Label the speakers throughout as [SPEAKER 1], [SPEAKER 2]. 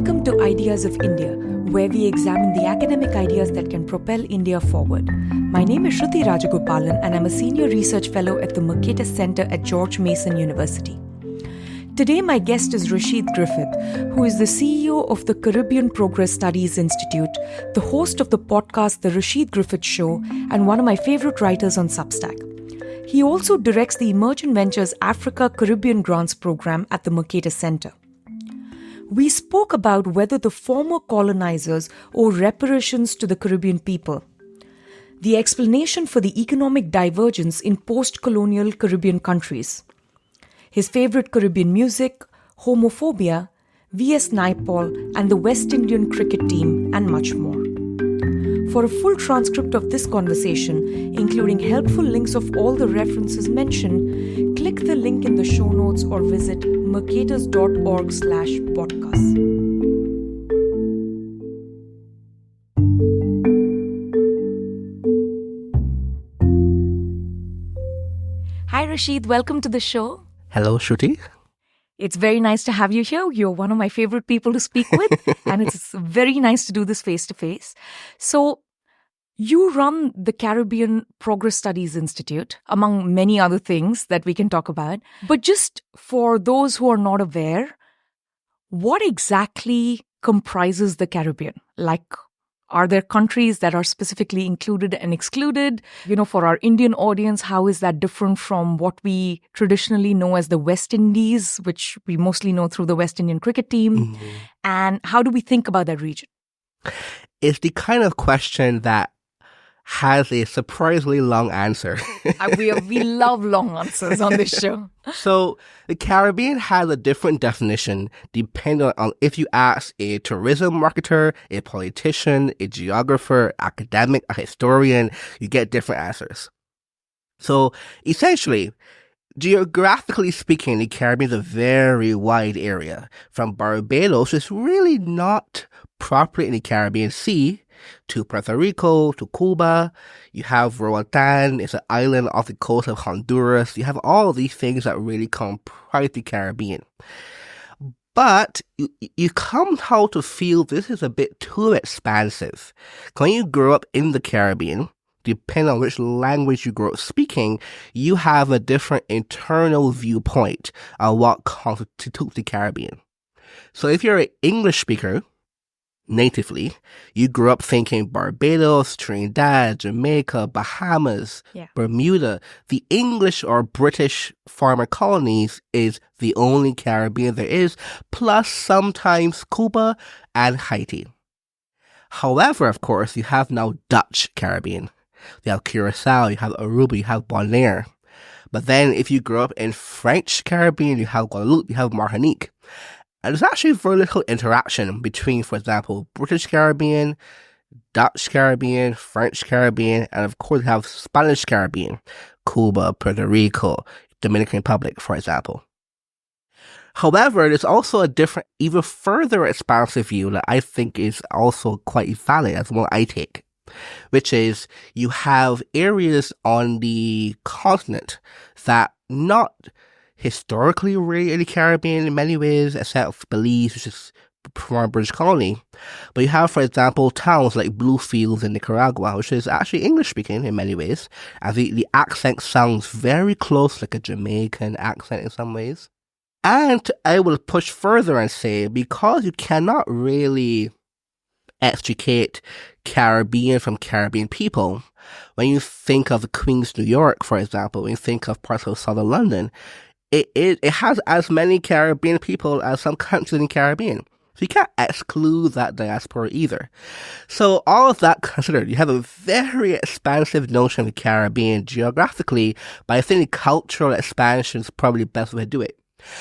[SPEAKER 1] Welcome to Ideas of India, where we examine the academic ideas that can propel India forward. My name is Shruti Rajagopalan, and I'm a senior research fellow at the Mercatus Center at George Mason University. Today, my guest is Rasheed Griffith, who is the CEO of the Caribbean Progress Studies Institute, the host of the podcast The Rasheed Griffith Show, and one of my favorite writers on Substack. He also directs the Emergent Ventures Africa Caribbean Grants Program at the Mercatus Center. We spoke about whether the former colonizers owe reparations to the Caribbean people, the explanation for the economic divergence in post-colonial Caribbean countries, his favorite Caribbean music, Homophobia, V.S. Naipaul, and the West Indian cricket team, and much more. For a full transcript of this conversation, including helpful links of all the references mentioned, click the link in the show notes or visit mercatus.org/podcast. Hi Rasheed, welcome to the show.
[SPEAKER 2] Hello, Shruti.
[SPEAKER 1] It's very nice to have you here. You're one of my favorite people to speak with, and it's very nice to do this face-to-face. So, you run the Caribbean Progress Studies Institute, among many other things that we can talk about. But just for those who are not aware, what exactly comprises the Caribbean? Like, are there countries that are specifically included and excluded? You know, for our Indian audience, how is that different from what we traditionally know as the West Indies, which we mostly know through the West Indian cricket team? Mm-hmm. And how do we think about that region?
[SPEAKER 2] It's the kind of question that has a surprisingly long answer.
[SPEAKER 1] We love long answers on this show.
[SPEAKER 2] So the Caribbean has a different definition depending on if you ask a tourism marketer, a politician, a geographer, academic, a historian, you get different answers. So essentially, geographically speaking, the Caribbean is a very wide area. From Barbados, it's really not properly in the Caribbean Sea, to Puerto Rico, to Cuba. You have Roatan, it's an island off the coast of Honduras. You have all of these things that really comprise the Caribbean. But you somehow to feel this is a bit too expansive. When you grow up in the Caribbean, depending on which language you grow up speaking, you have a different internal viewpoint on what constitutes the Caribbean. So if you're an English speaker, natively, you grew up thinking Barbados, Trinidad, Jamaica, Bahamas, Bermuda. The English or British former colonies is the only Caribbean there is, plus sometimes Cuba and Haiti. However, of course, you have now Dutch Caribbean. You have Curacao, you have Aruba, you have Bonaire. But then if you grow up in French Caribbean, you have Guadeloupe, you have Martinique. And there's actually very little interaction between, for example, British Caribbean, Dutch Caribbean, French Caribbean, and of course you have Spanish Caribbean, Cuba, Puerto Rico, Dominican Republic, for example. However, there's also a different, even further expansive view that I think is also quite valid, as one I take, which is you have areas on the continent that not historically really in the Caribbean in many ways, except for Belize, which is former British colony. But you have, for example, towns like Bluefields in Nicaragua, which is actually English-speaking in many ways, and the accent sounds very close, like a Jamaican accent in some ways. And I will push further and say, because you cannot really extricate Caribbean from Caribbean people, when you think of Queens, New York, for example, when you think of parts of southern London, it has as many Caribbean people as some countries in the Caribbean. So you can't exclude that diaspora either. So all of that considered, you have a very expansive notion of the Caribbean geographically, but I think the cultural expansion is probably the best way to do it.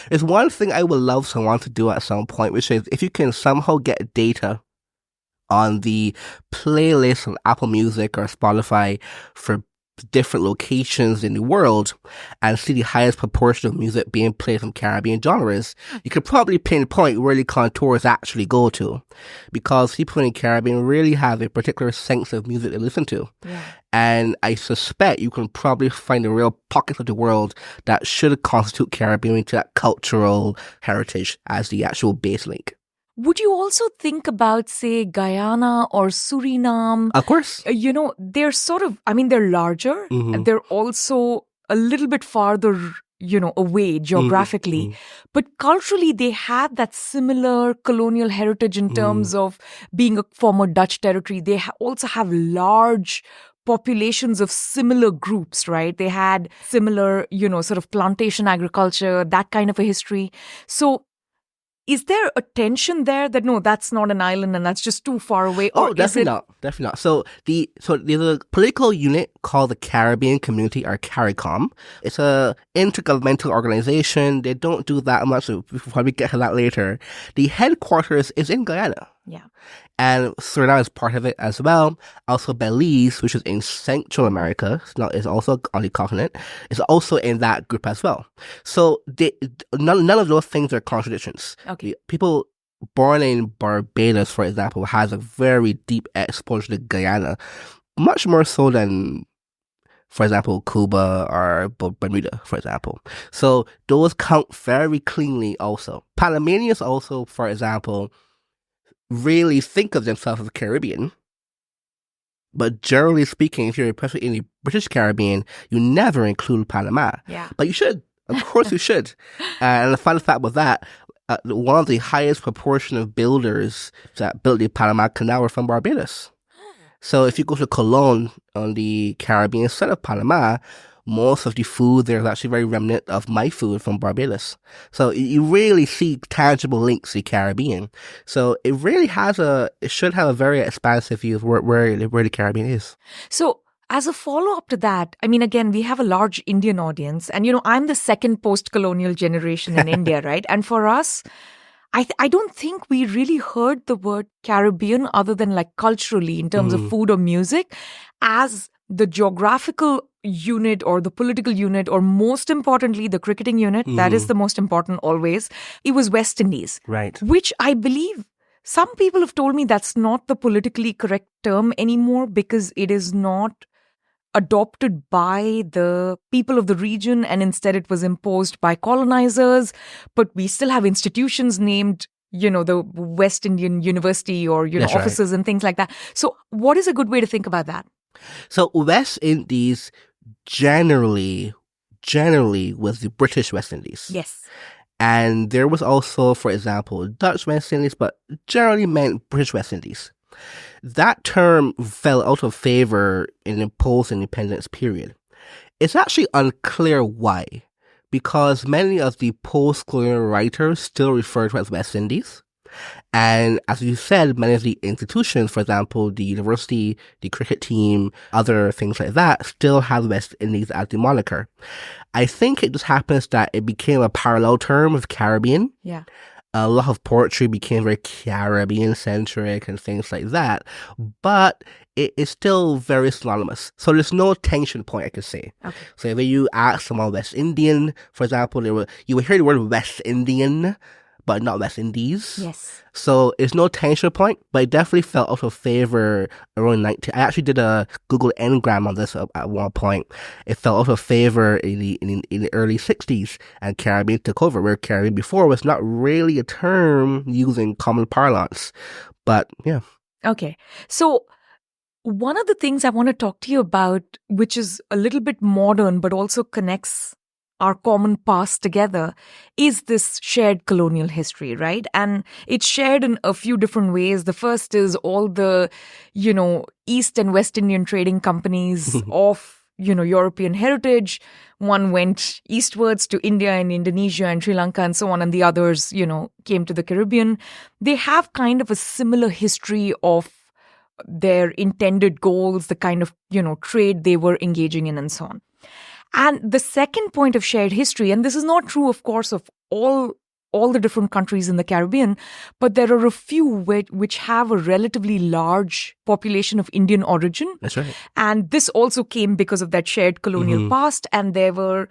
[SPEAKER 2] There's one thing I would love someone to do at some point, which is if you can somehow get data on the playlist on Apple Music or Spotify for different locations in the world and see the highest proportion of music being played from Caribbean genres, you could probably pinpoint where the contours actually go to, because people in the Caribbean really have a particular sense of music they listen to. Yeah. And I suspect you can probably find the real pockets of the world that should constitute Caribbean to that cultural heritage as the actual base link.
[SPEAKER 1] Would you also think about, say, Guyana or Suriname?
[SPEAKER 2] Of course.
[SPEAKER 1] They're sort of, they're larger.
[SPEAKER 2] Mm-hmm.
[SPEAKER 1] They're also a little bit farther, away geographically.
[SPEAKER 2] Mm-hmm.
[SPEAKER 1] But culturally, they have that similar colonial heritage in terms of being a former Dutch territory. They also have large populations of similar groups, right? They had similar, sort of plantation agriculture, that kind of a history. So is there a tension there that, no, that's not an island and that's just too far away?
[SPEAKER 2] Or definitely not. Definitely not. So there's a political unit called the Caribbean Community, or CARICOM. It's a intergovernmental organization. They don't do that much, so we'll probably get to that later. The headquarters is in Guyana.
[SPEAKER 1] Yeah.
[SPEAKER 2] And Suriname is part of it as well. Also Belize, which is in Central America, is also on the continent, is also in that group as well. So none of those things are contradictions.
[SPEAKER 1] Okay.
[SPEAKER 2] People born in Barbados, for example, has a very deep exposure to Guyana, much more so than, for example, Cuba or Bermuda, for example. So those count very cleanly also. Panamanians also, for example, really think of themselves as Caribbean. But generally speaking, if you're especially in the British Caribbean, you never include Panama.
[SPEAKER 1] Yeah.
[SPEAKER 2] But you should. Of course you should. And the fun fact with that, one of the highest proportion of builders that built the Panama Canal were from Barbados. So if you go to Colón on the Caribbean side of Panama, most of the food there is actually very remnant of my food from Barbados. So you really see tangible links to the Caribbean. So it really it should have a very expansive view of where the Caribbean is.
[SPEAKER 1] So as a follow-up to that, again, we have a large Indian audience. And, I'm the second post-colonial generation in India, right? And for us, I don't think we really heard the word Caribbean other than like culturally in terms of food or music as the geographical unit or the political unit, or most importantly, the cricketing unit. That is the most important always. It was West Indies.
[SPEAKER 2] Right.
[SPEAKER 1] Which I believe some people have told me that's not the politically correct term anymore because it is not adopted by the people of the region and instead it was imposed by colonizers. But we still have institutions named, the West Indian University or,
[SPEAKER 2] That's
[SPEAKER 1] offices
[SPEAKER 2] right.
[SPEAKER 1] and things like that. So what is a good way to think about that?
[SPEAKER 2] So West Indies generally was the British West Indies.
[SPEAKER 1] Yes.
[SPEAKER 2] And there was also, for example, Dutch West Indies, but generally meant British West Indies. That term fell out of favor in the post-independence period. It's actually unclear why, because many of the post-colonial writers still refer to it as West Indies. And as you said, many of the institutions, for example, the university, the cricket team, other things like that, still have West Indies as the moniker. I think it just happens that it became a parallel term of Caribbean.
[SPEAKER 1] Yeah.
[SPEAKER 2] A lot of poetry became very Caribbean-centric and things like that, but it is still very synonymous. So there's no tension point, I could say.
[SPEAKER 1] Okay.
[SPEAKER 2] So if you ask someone West Indian, for example, you would hear the word West Indian, but not West Indies.
[SPEAKER 1] Yes.
[SPEAKER 2] So it's no tension point, but it definitely fell out of favor around I actually did a Google Ngram on this at one point. It fell out of favor in the early 60s, and Caribbean took over, where Caribbean before was not really a term used in common parlance. But yeah.
[SPEAKER 1] Okay. So one of the things I want to talk to you about, which is a little bit modern, but also connects our common past together, is this shared colonial history, right? And it's shared in a few different ways. The first is all the, East and West Indian trading companies of, European heritage. One went eastwards to India and Indonesia and Sri Lanka and so on, and the others, came to the Caribbean. They have kind of a similar history of their intended goals, the kind of, trade they were engaging in and so on. And the second point of shared history, and this is not true, of course, of all the different countries in the Caribbean, but there are a few which have a relatively large population of Indian origin.
[SPEAKER 2] That's right.
[SPEAKER 1] And this also came because of that shared colonial past. And there were,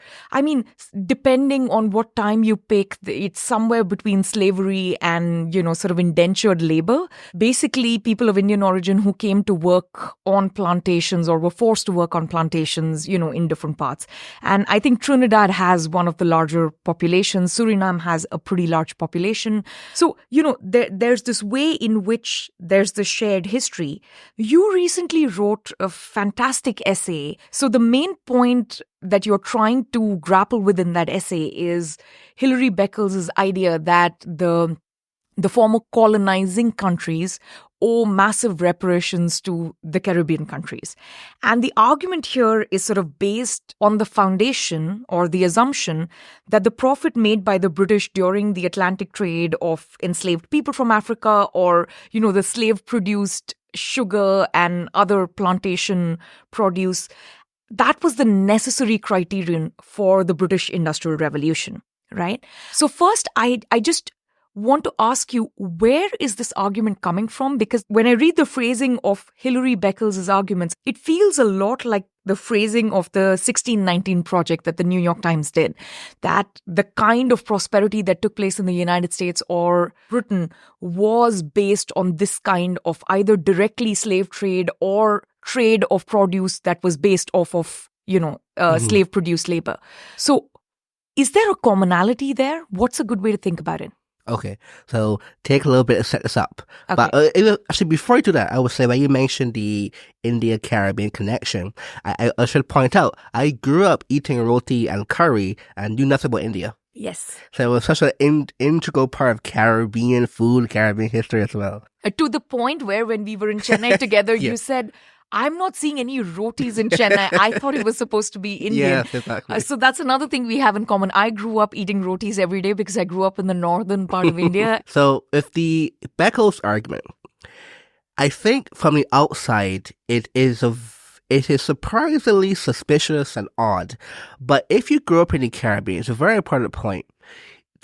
[SPEAKER 1] depending on what time you pick, it's somewhere between slavery and, sort of indentured labor. Basically, people of Indian origin who came to work on plantations or were forced to work on plantations, in different parts. And I think Trinidad has one of the larger populations. Suriname has a pretty large population. So, there's this way in which there's the shared history. You recently wrote a fantastic essay. So the main point that you're trying to grapple with in that essay is Hilary Beckles' idea that the former colonizing countries owe massive reparations to the Caribbean countries. And the argument here is sort of based on the foundation or the assumption that the profit made by the British during the Atlantic trade of enslaved people from Africa or, the slave-produced sugar and other plantation produce, that was the necessary criterion for the British Industrial Revolution, right? So first, I just want to ask you, where is this argument coming from? Because when I read the phrasing of Hilary Beckles' arguments, it feels a lot like the phrasing of the 1619 project that the New York Times did, that the kind of prosperity that took place in the United States or Britain was based on this kind of either directly slave trade or trade of produce that was based off of, slave-produced labor. So is there a commonality there? What's a good way to think about it?
[SPEAKER 2] Okay, so take a little bit to set this up.
[SPEAKER 1] Okay.
[SPEAKER 2] But actually, before I do that, I would say when you mentioned the India-Caribbean connection, I should point out, I grew up eating roti and curry and knew nothing about India.
[SPEAKER 1] Yes.
[SPEAKER 2] So it was such an integral part of Caribbean food, Caribbean history as well.
[SPEAKER 1] To the point where when we were in Chennai together, you said, I'm not seeing any rotis in Chennai. I thought it was supposed to be Indian.
[SPEAKER 2] Yes, exactly.
[SPEAKER 1] So that's another thing we have in common. I grew up eating rotis every day because I grew up in the northern part of India.
[SPEAKER 2] So with the Beckles argument, I think from the outside, it is surprisingly suspicious and odd. But if you grew up in the Caribbean, it's a very important point.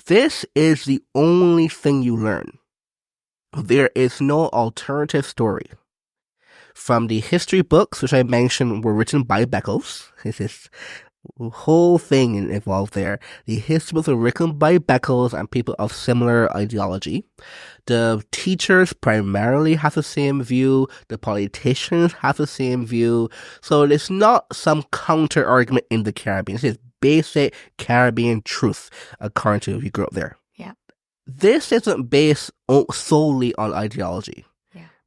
[SPEAKER 2] This is the only thing you learn. There is no alternative story. From the history books, which I mentioned were written by Beckles, this whole thing involved there. The history books were written by Beckles and people of similar ideology. The teachers primarily have the same view. The politicians have the same view. So it's not some counter argument in the Caribbean. This is basic Caribbean truth, according to if you grew up there.
[SPEAKER 1] Yeah.
[SPEAKER 2] This isn't based solely on ideology.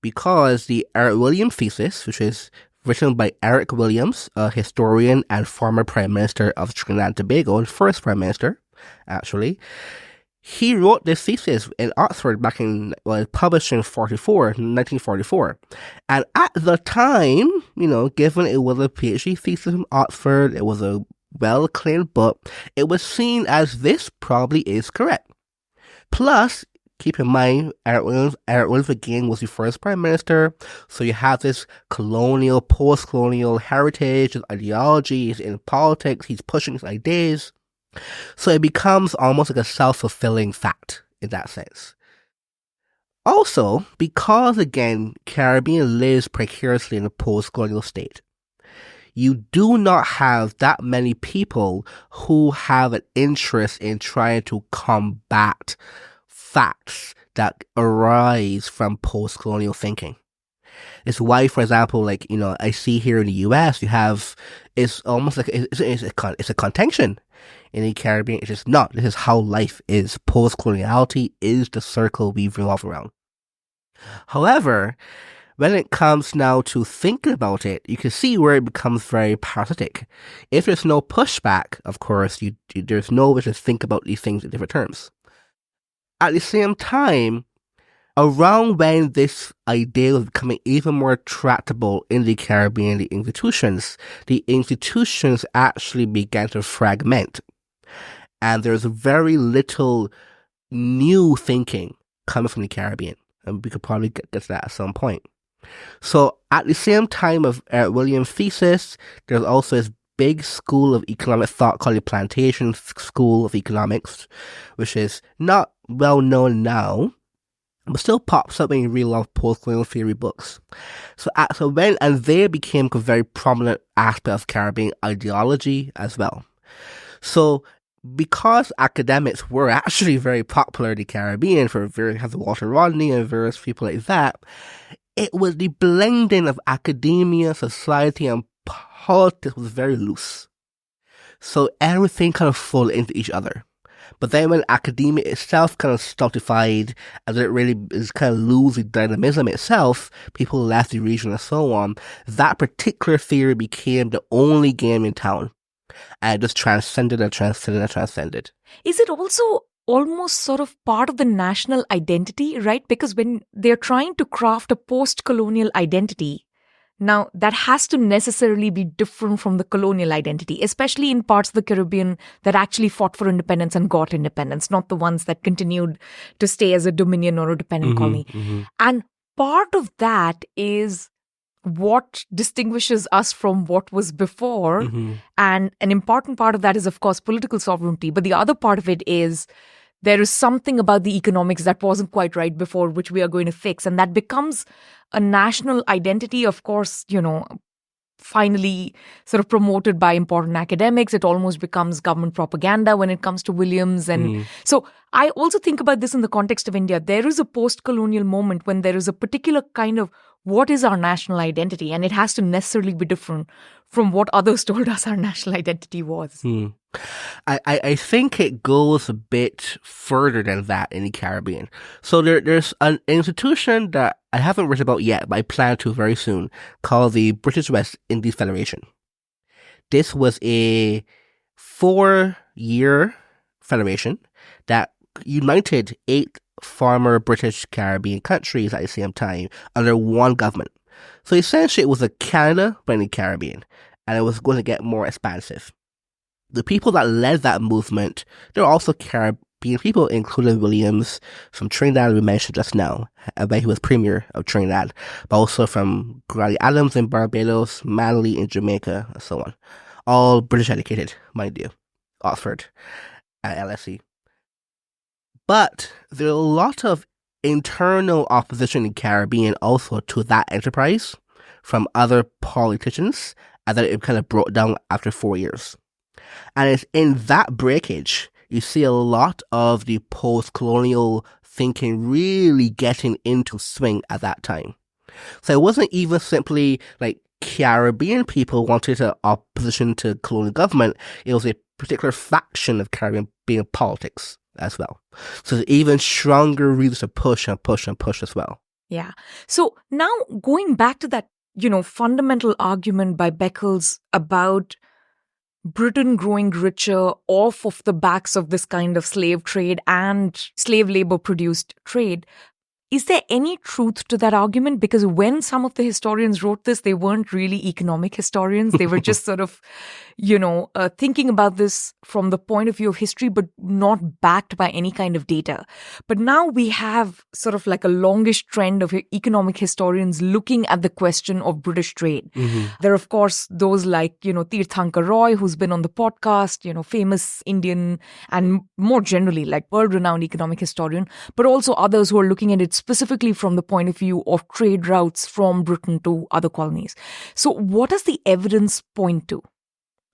[SPEAKER 2] Because the Eric Williams thesis, which is written by Eric Williams, a historian and former Prime Minister of Trinidad and Tobago, the first Prime Minister, actually, he wrote this thesis in Oxford back in, published in 1944. And at the time, given it was a PhD thesis from Oxford, it was a well-acclaimed book, it was seen as this probably is correct. Plus, keep in mind, Eric Williams again was the first prime minister, so you have this colonial, post-colonial heritage, his ideology, he's in politics, he's pushing his ideas. So it becomes almost like a self-fulfilling fact in that sense. Also, because again, Caribbean lives precariously in a post-colonial state, you do not have that many people who have an interest in trying to combat facts that arise from post-colonial thinking. It's why, for example, I see here in the US, you have, it's almost like, it's a contention. In the Caribbean, it's just not. This is how life is. Post-coloniality is the circle we revolve around. However, when it comes now to thinking about it, you can see where it becomes very parasitic. If there's no pushback, of course, there's no way to think about these things in different terms. At the same time, around when this idea was becoming even more tractable in the Caribbean, the institutions actually began to fragment. And there's very little new thinking coming from the Caribbean. And we could probably get to that at some point. So at the same time of William's thesis, there's also this big school of economic thought called the Plantation School of Economics, which is not well known now, but still pops up when you read a lot of post-colonial theory books. And they became a very prominent aspect of Caribbean ideology as well. So, because academics were actually very popular in the Caribbean for various Walter Rodney and various people like that, it was the blending of academia, society, and politics was very loose. So everything kind of flowed into each other. But then when academia itself kind of stultified, as it really is kind of losing dynamism itself, people left the region and so on, that particular theory became the only game in town. And it just transcended.
[SPEAKER 1] Is it also almost sort of part of the national identity, right? Because when they're trying to craft a post-colonial identity, now that has to necessarily be different from the colonial identity, especially in parts of the Caribbean that actually fought for independence and got independence, not the ones that continued to stay as a dominion or a dependent colony. Mm-hmm. And part of that is what distinguishes us from what was before. Mm-hmm. And an important part of that is, of course, political sovereignty. But the other part of it is there is something about the economics that wasn't quite right before, which we are going to fix. And that becomes a national identity, of course, finally sort of promoted by important academics. It almost becomes government propaganda when it comes to Williams. And so I also think about this in the context of India. There is a post-colonial moment when there is a particular kind of what is our national identity? And it has to necessarily be different from what others told us our national identity was.
[SPEAKER 2] I think it goes a bit further than that in the Caribbean. So there's an institution that I haven't written about yet, but I plan to very soon, called the British West Indies Federation. This was a 4-year federation that united 8 former British Caribbean countries at the same time under one government. So essentially it was a Canada but in the Caribbean, and it was going to get more expansive. The people that led that movement, they're also Caribbean people, including Williams from Trinidad we mentioned just now, when he was Premier of Trinidad, but also from Granny Adams in Barbados, Manley in Jamaica, and so on. All British educated, mind you, Oxford at LSE. But there are a lot of internal opposition in the Caribbean also to that enterprise from other politicians, and then it kind of broke down after 4 years. And it's in that breakage, you see a lot of the post-colonial thinking really getting into swing at that time. So it wasn't even simply like Caribbean people wanted an opposition to colonial government. It was a particular faction of Caribbean politics as well. So there's even stronger reasons to push as well.
[SPEAKER 1] Yeah. So now going back to that, fundamental argument by Beckles about Britain growing richer off of the backs of this kind of slave trade and slave labor produced trade. Is there any truth to that argument? Because when some of the historians wrote this, they weren't really economic historians. They were just sort of, thinking about this from the point of view of history, but not backed by any kind of data. But now we have sort of like a longish trend of economic historians looking at the question of British trade. Mm-hmm. There are, of course, those like, Tirthankar Roy, who's been on the podcast, famous Indian and more generally like world-renowned economic historian, but also others who are looking at it specifically from the point of view of trade routes from Britain to other colonies. So what does the evidence point to?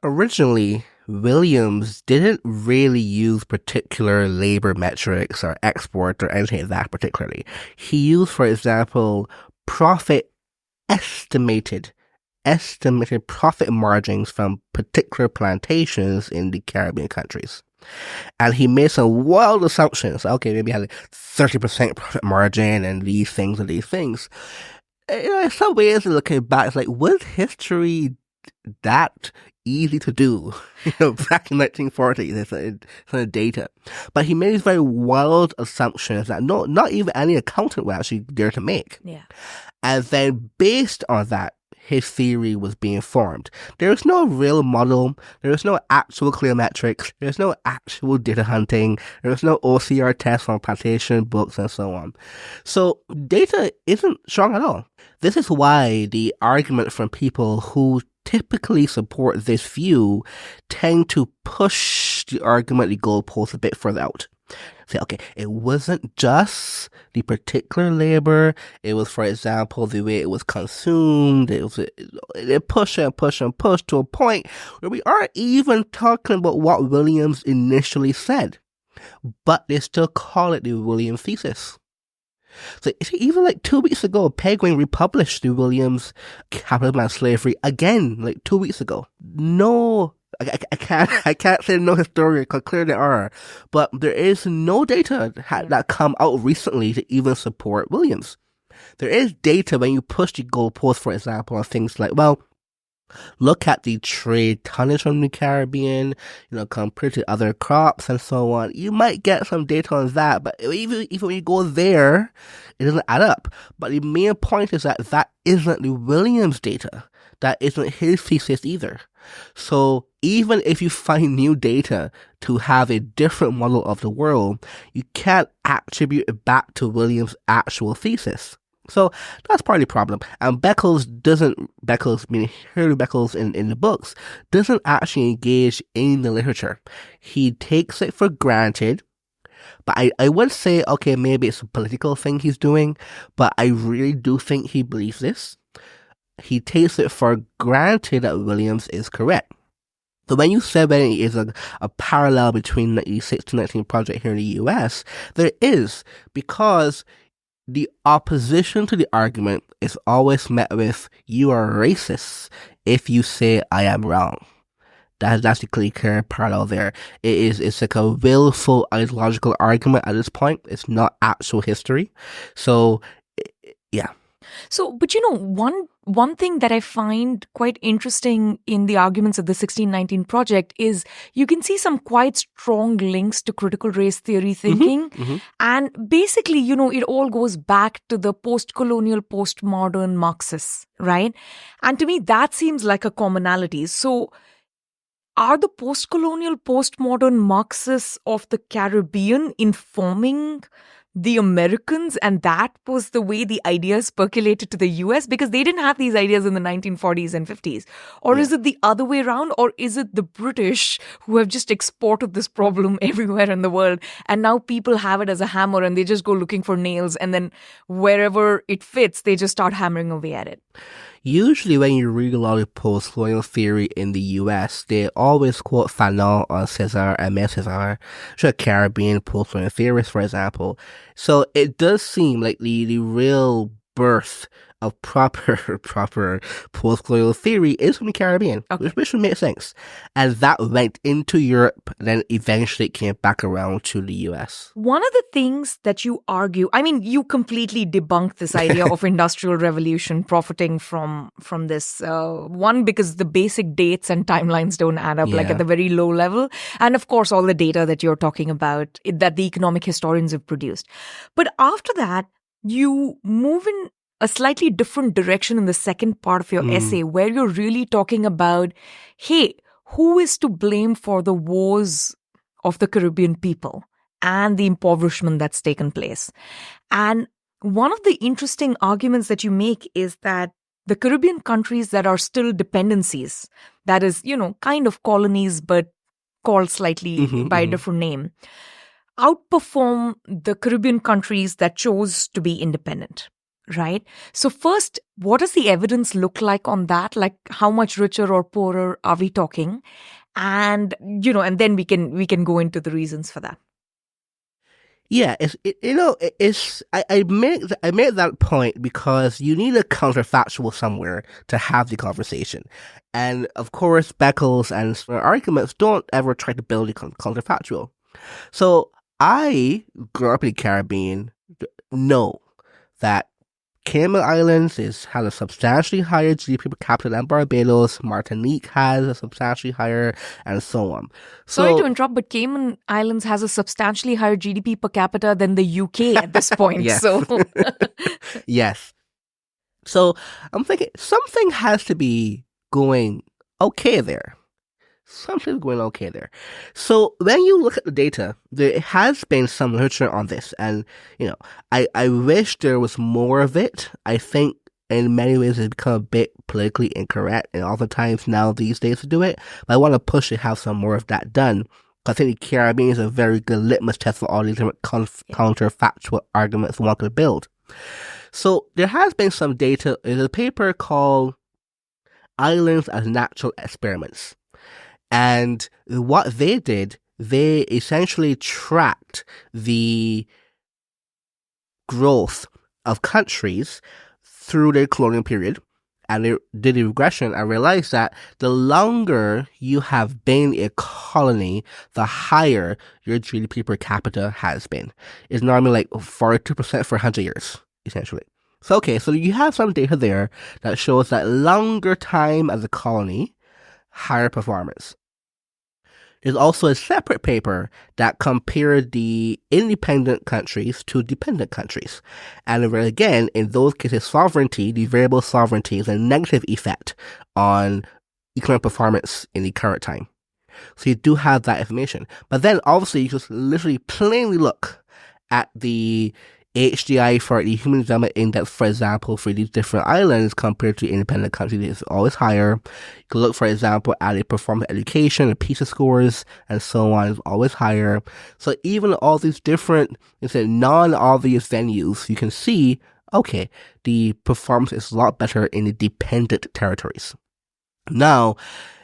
[SPEAKER 2] Originally, Williams didn't really use particular labor metrics or export or anything like that particularly. He used, for example, estimated profit margins from particular plantations in the Caribbean countries. And he made some wild assumptions. Okay, maybe had a 30% profit margin and these things and these things. In some ways, looking back, it's like, was history that easy to do, back in 1940, there's some data. But he made these very wild assumptions that not even any accountant would actually dare to make.
[SPEAKER 1] Yeah.
[SPEAKER 2] And then based on that, his theory was being formed. There is no real model. There is no actual clear metrics. There is no actual data hunting. There is no OCR tests on plantation books and so on. So data isn't strong at all. This is why the argument from people who typically support this view tend to push the argument, the goalpost a bit further out. say, okay, it wasn't just the particular labor. It was, for example, the way it was consumed. It pushed and pushed and pushed to a point where we aren't even talking about what Williams initially said, but they still call it the Williams thesis. So even like 2 weeks ago, Penguin republished the Williams Capitalism and Slavery again, like 2 weeks ago. No, I can't say no historian, because clearly there are, but there is no data that come out recently to even support Williams. There is data when you push the goalpost, for example, on things like, well, look at the trade tonnage from the Caribbean, compared to other crops and so on. You might get some data on that, but even when you go there, it doesn't add up. But the main point is that isn't the Williams data. That isn't his thesis either. So even if you find new data to have a different model of the world, you can't attribute it back to Williams' actual thesis. So that's part of the problem. And Beckles, meaning Henry Beckles in the books, doesn't actually engage in the literature. He takes it for granted. But I would say, okay, maybe it's a political thing he's doing, but I really do think he believes this. He takes it for granted that Williams is correct. So when you said there is a parallel between the 1619 project here in the US, there is, because the opposition to the argument is always met with, you are racist if you say I am wrong. That's the clear parallel there. It's like a willful ideological argument at this point. It's not actual history. So, yeah.
[SPEAKER 1] So, but one thing that I find quite interesting in the arguments of the 1619 project is you can see some quite strong links to critical race theory thinking. And basically, it all goes back to the post-colonial, postmodern Marxists, right? And to me, that seems like a commonality. So are the post-colonial, postmodern Marxists of the Caribbean informing the Americans, and that was the way the ideas percolated to the US, because they didn't have these ideas in the 1940s and 50s? Or is it the other way around? Or is it the British who have just exported this problem everywhere in the world, and now people have it as a hammer and they just go looking for nails, and then wherever it fits, they just start hammering away at it?
[SPEAKER 2] Usually when you read a lot of post-colonial theory in the US, they always quote Fanon or César Aimé César, which are Caribbean post-colonial theorists, for example. So it does seem like the real birth of proper post-colonial theory is from the Caribbean, which would make sense. And that went into Europe, then eventually it came back around to the US.
[SPEAKER 1] One of the things that you argue, I mean, you completely debunked this idea of industrial revolution profiting from this. One, because the basic dates and timelines don't add up, like at the very low level. And of course, all the data that you're talking about that the economic historians have produced. But after that, you move in a slightly different direction in the second part of your essay, where you're really talking about, hey, who is to blame for the woes of the Caribbean people and the impoverishment that's taken place? And one of the interesting arguments that you make is that the Caribbean countries that are still dependencies, that is, kind of colonies, but called slightly by a different name, outperform the Caribbean countries that chose to be independent, right? So first, what does the evidence look like on that? Like, how much richer or poorer are we talking? And, and then we can go into the reasons for that.
[SPEAKER 2] Yeah, I make that point because you need a counterfactual somewhere to have the conversation. And of course, Beckles and arguments don't ever try to build a counterfactual. So I grew up in the Caribbean, know that Cayman Islands has a substantially higher GDP per capita than Barbados. Martinique has a substantially higher, and so on.
[SPEAKER 1] Sorry to interrupt, but Cayman Islands has a substantially higher GDP per capita than the UK at this point.
[SPEAKER 2] Yes.
[SPEAKER 1] So
[SPEAKER 2] yes. So I'm thinking something has to be going okay there. Something's going okay there. So when you look at the data, there has been some literature on this, and I wish there was more of it. I think in many ways it's become a bit politically incorrect, and oftentimes now these days to do it. But I want to push to have some more of that done. I think the Caribbean is a very good litmus test for all these different counterfactual arguments one could build. So there has been some data in a paper called Islands as Natural Experiments. And what they did, they essentially tracked the growth of countries through their colonial period. And they did a regression and realized that the longer you have been a colony, the higher your GDP per capita has been. It's normally like 42% for 100 years, essentially. So, okay, so you have some data there that shows that longer time as a colony, higher performance. There's also a separate paper that compared the independent countries to dependent countries. And again, in those cases, sovereignty, the variable sovereignty, is a negative effect on economic performance in the current time. So you do have that information. But then obviously you just literally plainly look at the HDI for the Human Development Index, for example, for these different islands compared to independent countries is always higher. You can look, for example, at the performance education, the PISA scores, and so on is always higher. So even all these different, non-obvious venues, you can see, okay, the performance is a lot better in the dependent territories. Now,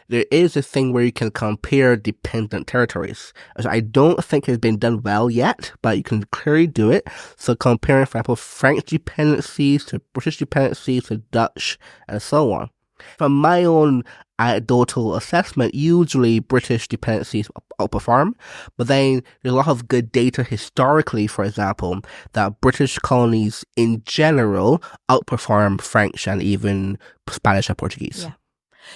[SPEAKER 2] there is a thing where you can compare dependent territories. I don't think it's been done well yet, but you can clearly do it. So comparing, for example, French dependencies to British dependencies to Dutch and so on. From my own anecdotal assessment, usually British dependencies outperform, but then there's a lot of good data historically, for example, that British colonies in general outperform French and even Spanish and Portuguese.
[SPEAKER 1] Yeah.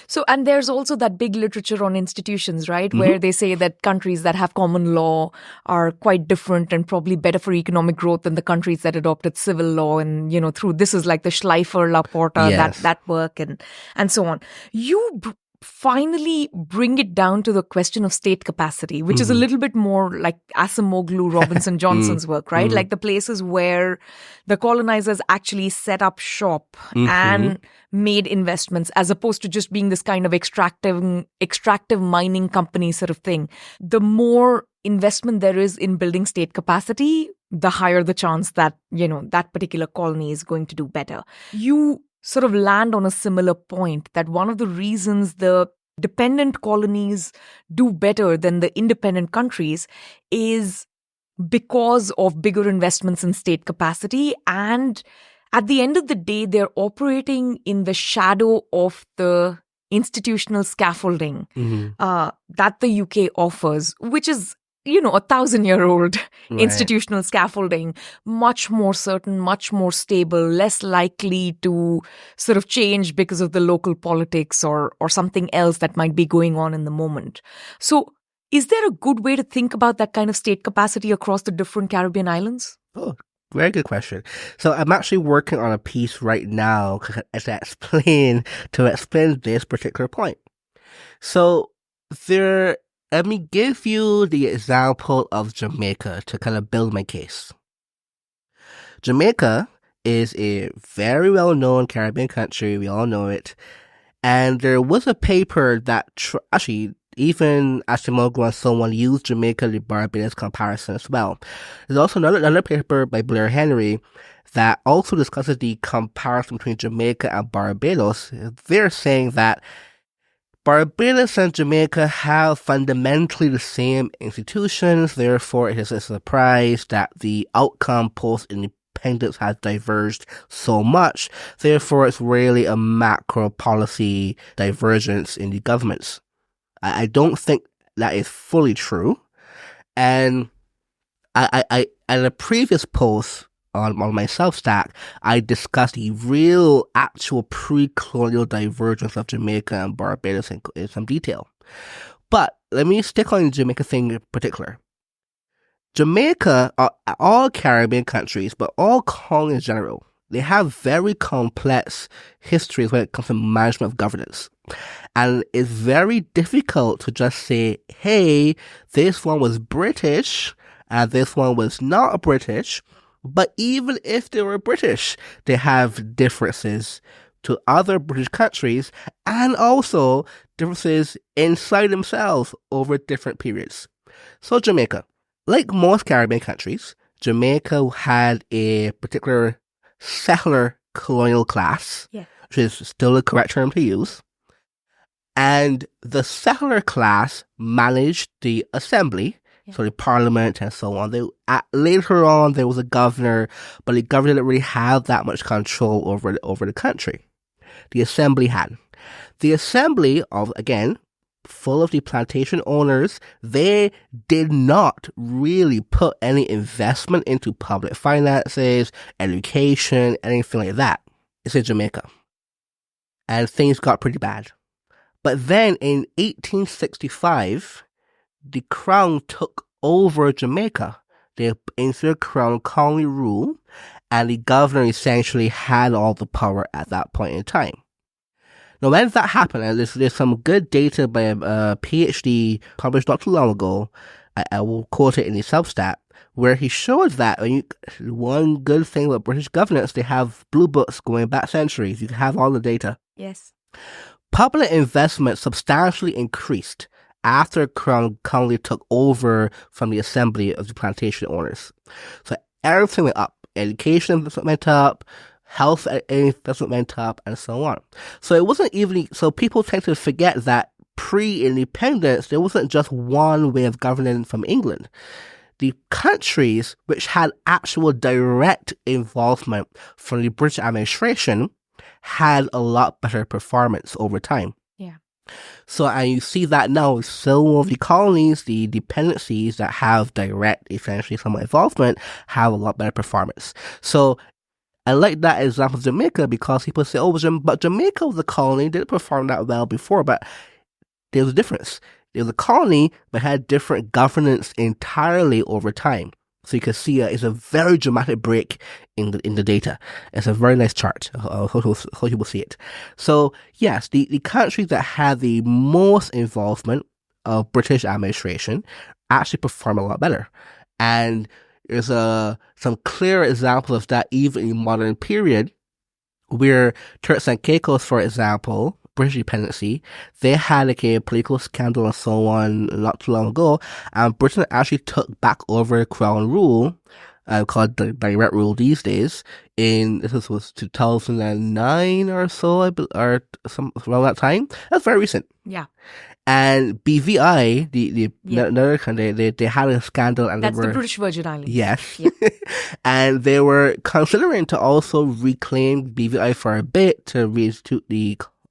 [SPEAKER 1] So, and there's also that big literature on institutions, right? Mm-hmm. Where they say that countries that have common law are quite different and probably better for economic growth than the countries that adopted civil law. And, through this is like the Schleifer, Laporta, yes, that work and so on. You finally bring it down to the question of state capacity, which is a little bit more like Acemoglu, Robinson Johnson's work, right? Like the places where the colonizers actually set up shop and made investments, as opposed to just being this kind of extractive mining company sort of thing. The more investment there is in building state capacity, the higher the chance that, that particular colony is going to do better. You sort of land on a similar point that one of the reasons the dependent colonies do better than the independent countries is because of bigger investments in state capacity. And at the end of the day, they're operating in the shadow of the institutional scaffolding that the UK offers, which is 1,000-year-old institutional scaffolding, much more certain, much more stable, less likely to sort of change because of the local politics or something else that might be going on in the moment. So is there a good way to think about that kind of state capacity across the different Caribbean islands?
[SPEAKER 2] Oh, very good question. So I'm actually working on a piece right now to explain this particular point. So let me give you the example of Jamaica to kind of build my case. Jamaica is a very well-known Caribbean country. We all know it. And there was a paper that actually even Acemoglu and someone used Jamaica to Barbados comparison as well. There's also another paper by Blair Henry that also discusses the comparison between Jamaica and Barbados. They're saying that Barbados and Jamaica have fundamentally the same institutions, therefore it is a surprise that the outcome post-independence has diverged so much, therefore it's really a macro policy divergence in the governments. I don't think that is fully true, and I in a previous post on my Substack, I discussed the real, actual pre-colonial divergence of Jamaica and Barbados in some detail. But let me stick on the Jamaica thing in particular. Jamaica, all Caribbean countries, but all colonies in general, they have very complex histories when it comes to management of governance. And it's very difficult to just say, hey, this one was British and this one was not British. But even if they were British, they have differences to other British countries and also differences inside themselves over different periods. So Jamaica. Like most Caribbean countries, Jamaica had a particular settler colonial class, which is still the correct term to use. And the settler class managed the assembly, so the parliament and so on. Later on, there was a governor, but the governor didn't really have that much control over the country. The assembly had. The assembly again, full of the plantation owners, they did not really put any investment into public finances, education, anything like that. It's in Jamaica. And things got pretty bad. But then in 1865, the crown took over Jamaica. They instituted crown colony rule, and the governor essentially had all the power at that point in time. Now, when that happened, and there's some good data by a PhD published not too long ago, I will quote it in the Substat, where he showed that one good thing about British governance, they have blue books going back centuries. You can have all the data.
[SPEAKER 1] Yes.
[SPEAKER 2] Public investment substantially increased after Crown Colony took over from the assembly of the plantation owners. So everything went up. Education investment went up, health investment went up, and so on. So it wasn't even, so people tend to forget that pre-independence, there wasn't just one way of governing from England. The countries which had actual direct involvement from the British administration had a lot better performance over time.
[SPEAKER 1] Yeah.
[SPEAKER 2] So, and you see that now, some of the colonies, the dependencies that have direct, essentially, somewhat involvement, have a lot better performance. So, I like that example of Jamaica because people say, but Jamaica was a colony, didn't perform that well before, but there was a difference. There was a colony, but had different governance entirely over time. So you can see it's a very dramatic break in the data. It's a very nice chart. I hope you will see it. So yes, the countries that had the most involvement of British administration actually perform a lot better. And there's some clear examples of that even in the modern period, where Turks and Caicos, for example, British dependency, they had a political scandal and so on not too long ago, and Britain actually took back over Crown rule, called the direct rule these days, this was 2009 or so, or some around that time. That's very recent.
[SPEAKER 1] Yeah.
[SPEAKER 2] And BVI, another country, they had a scandal, and
[SPEAKER 1] that's the British Virgin Islands.
[SPEAKER 2] Yes.
[SPEAKER 1] Yeah.
[SPEAKER 2] And they were considering to also reclaim BVI for a bit to reinstitute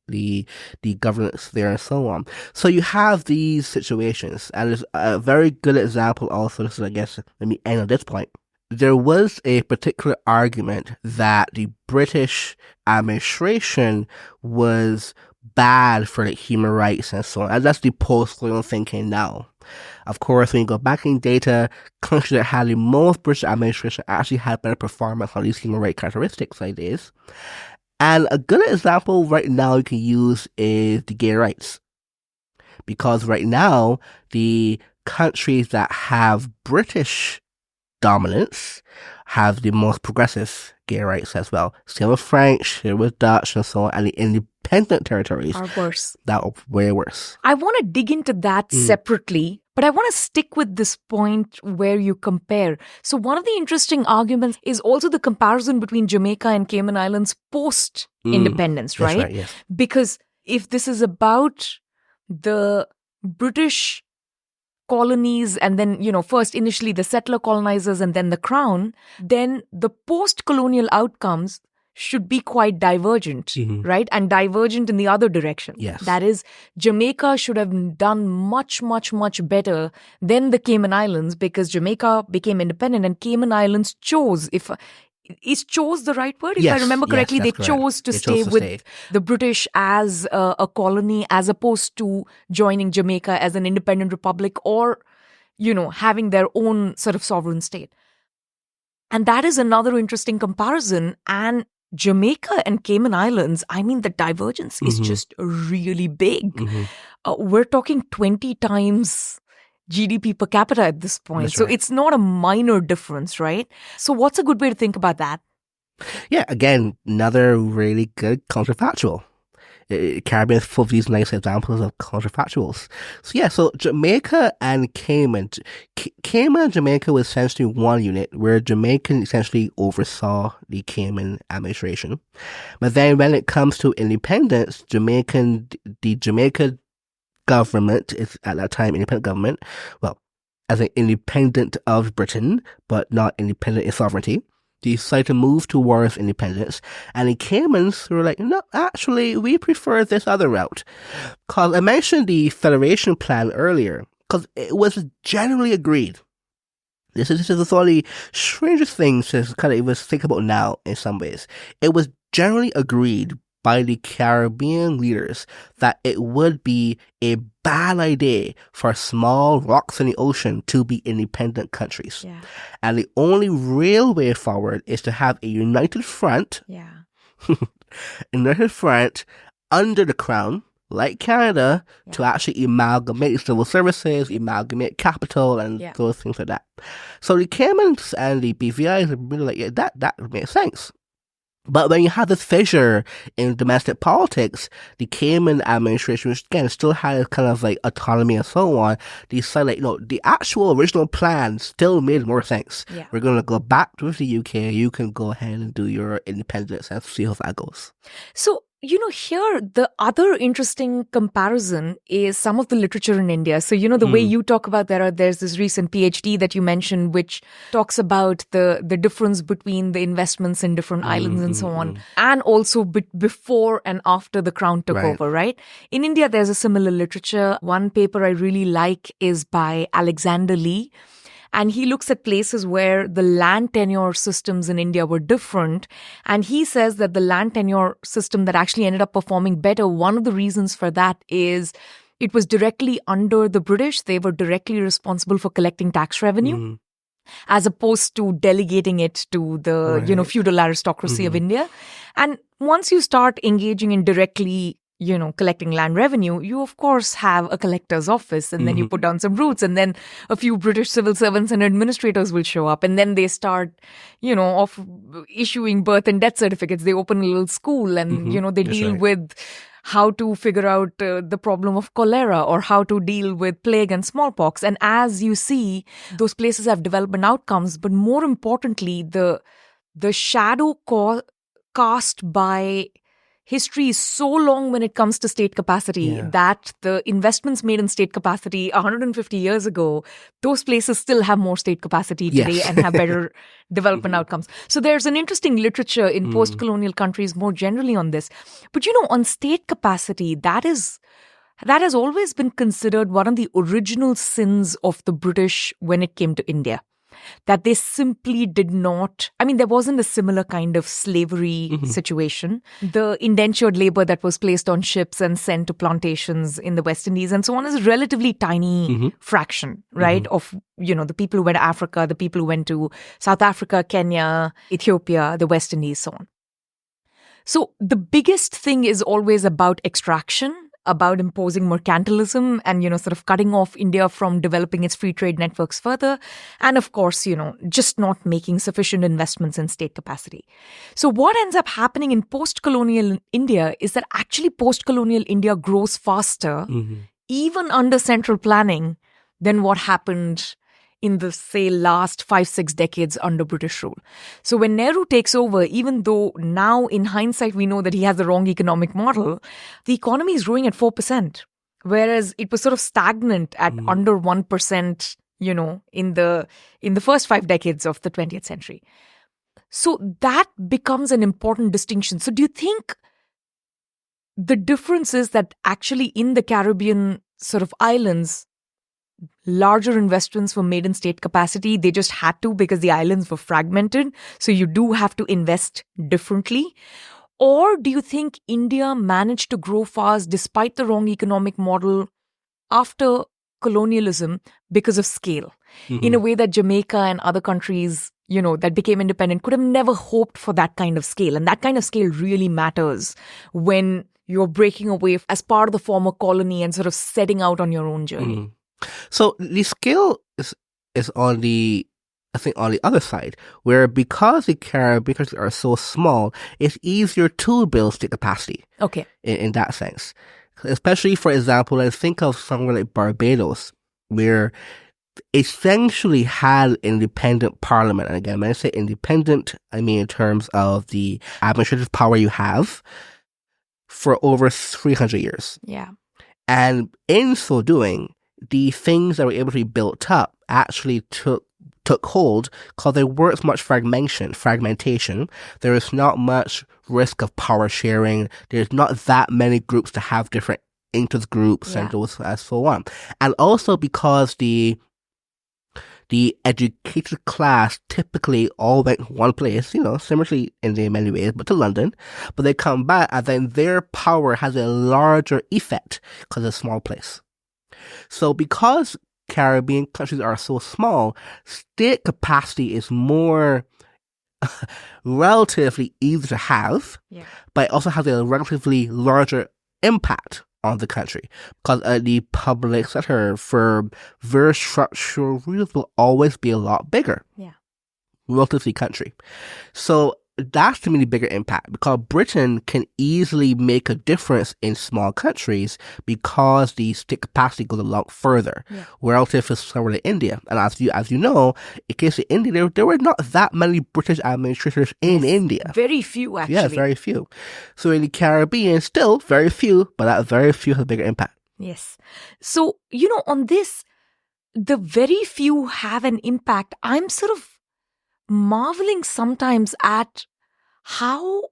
[SPEAKER 2] the governance there and so on. So you have these situations, and there's a very good example also. This is, I guess, let me end on this point. There was a particular argument that the British administration was bad for human rights and so on. And that's the post-colonial thinking now. Of course, when you go back in data, countries that had the most British administration actually had better performance on these human rights characteristics ideas. And a good example right now you can use is the gay rights. Because right now, the countries that have British dominance have the most progressive gay rights as well. Same with French, same with Dutch, and so on. And the independent territories
[SPEAKER 1] are worse.
[SPEAKER 2] That are way worse.
[SPEAKER 1] I want to dig into that separately, but I want to stick with this point where you compare. So one of the interesting arguments is also the comparison between Jamaica and Cayman Islands post-independence, right?
[SPEAKER 2] That's right, yes.
[SPEAKER 1] Because if this is about the British colonies and then, first initially the settler colonizers and then the crown, then the post-colonial outcomes should be quite divergent, right? And divergent in the other direction.
[SPEAKER 2] Yes.
[SPEAKER 1] That is, Jamaica should have done much, much, much better than the Cayman Islands because Jamaica became independent and Cayman Islands chose, is chose the right word? If I remember correctly, they chose to stay with the British as a colony as opposed to joining Jamaica as an independent republic or, having their own sort of sovereign state. And that is another interesting comparison. And Jamaica and Cayman Islands, the divergence is just really big. We're talking 20 times GDP per capita at this point.
[SPEAKER 2] That's
[SPEAKER 1] so
[SPEAKER 2] right.
[SPEAKER 1] It's not a minor difference, right? So what's a good way to think about that?
[SPEAKER 2] Yeah, again, another really good counterfactual. Caribbean is full of these nice examples of counterfactuals. So Jamaica and Cayman. Cayman and Jamaica was essentially one unit, where Jamaican essentially oversaw the Cayman administration. But then when it comes to independence, the Jamaica government is at that time independent government. Well, as an independent of Britain, but not independent in sovereignty. They decided to move towards independence. And the Caymans were like, no, actually, we prefer this other route. Because I mentioned the Federation Plan earlier, because it was generally agreed. This is one of the strangest things to kind of even think about now in some ways. It was generally agreed by the Caribbean leaders that it would be a bad idea for small rocks in the ocean to be independent countries.
[SPEAKER 1] Yeah.
[SPEAKER 2] And the only real way forward is to have a united front, united front under the crown, like Canada, to actually amalgamate civil services, amalgamate capital, and those things like that. So the Caymans and the BVIs are really like, that makes sense. But when you have this fissure in domestic politics, the Cayman administration, which again still had kind of like autonomy and so on, decided like, the actual original plan still made more sense. Yeah. We're going to go back to the UK. You can go ahead and do your independence and see how that goes.
[SPEAKER 1] So, here, the other interesting comparison is some of the literature in India. So, the way you talk about there's this recent PhD that you mentioned, which talks about the difference between the investments in different islands and so on, and also before and after the crown took over, right? In India, there's a similar literature. One paper I really like is by Alexander Lee. And he looks at places where the land tenure systems in India were different. And he says that the land tenure system that actually ended up performing better, one of the reasons for that is it was directly under the British. They were directly responsible for collecting tax revenue, as opposed to delegating it to the, feudal aristocracy of India. And once you start engaging in directly collecting land revenue, you of course have a collector's office, and then you put down some roots, and then a few British civil servants and administrators will show up, and then they start, issuing birth and death certificates. They open a little school, and, they deal with how to figure out the problem of cholera or how to deal with plague and smallpox. And as you see, those places have development outcomes, but more importantly, the shadow cast by history is so long when it comes to state capacity that the investments made in state capacity 150 years ago, those places still have more state capacity today and have better development outcomes. So there's an interesting literature in post-colonial countries more generally on this. But on state capacity, that has always been considered one of the original sins of the British when it came to India. That they simply did not, there wasn't a similar kind of slavery situation. The indentured labor that was placed on ships and sent to plantations in the West Indies and so on is a relatively tiny fraction, right? Of, the people who went to Africa, the people who went to South Africa, Kenya, Ethiopia, the West Indies, so on. So the biggest thing is always about extraction, about imposing mercantilism and, sort of cutting off India from developing its free trade networks further. And of course, just not making sufficient investments in state capacity. So what ends up happening in post-colonial India is that actually post-colonial India grows faster, even under central planning, than what happened in the, say, last 5-6 decades under British rule. So when Nehru takes over, even though now in hindsight we know that he has the wrong economic model, the economy is growing at 4%, whereas it was sort of stagnant at under 1%, in the first 5 decades of the 20th century. So that becomes an important distinction. So do you think the difference is that actually in the Caribbean sort of islands, larger investments were made in state capacity? They just had to because the islands were fragmented. So you do have to invest differently. Or do you think India managed to grow fast despite the wrong economic model after colonialism because of scale? In a way that Jamaica and other countries, that became independent could have never hoped for that kind of scale. And that kind of scale really matters when you're breaking away as part of the former colony and sort of setting out on your own journey.
[SPEAKER 2] So the scale is on the I think on the other side, where because the Caribbean countries are so small, it's easier to build state capacity.
[SPEAKER 1] Okay.
[SPEAKER 2] In that sense. Especially, for example, let's think of somewhere like Barbados, where essentially had independent parliament. And again, when I say independent, I mean in terms of the administrative power you have for over 300 years.
[SPEAKER 1] Yeah.
[SPEAKER 2] And in so doing, the things that were able to be built up actually took hold because there weren't much fragmentation. There is not much risk of power sharing. There's not that many groups to have different interest groups and those and so on. And also because the educated class typically all went one place, similarly in many ways, but to London. But they come back and then their power has a larger effect because it's a small place. So because Caribbean countries are so small, state capacity is more relatively easy to have, but it also has a relatively larger impact on the country because the public sector for very structural reasons will always be a lot bigger relative to the country. So that's to me the bigger impact because Britain can easily make a difference in small countries because the state capacity goes a lot further relative to somewhere like India. And as you know, in case of India, there were not that many British administrators in India.
[SPEAKER 1] Very few, actually.
[SPEAKER 2] Yes, very few. So in the Caribbean, still very few, but that very few has a bigger impact.
[SPEAKER 1] Yes. So, on this, the very few have an impact. I'm sort of marveling sometimes at how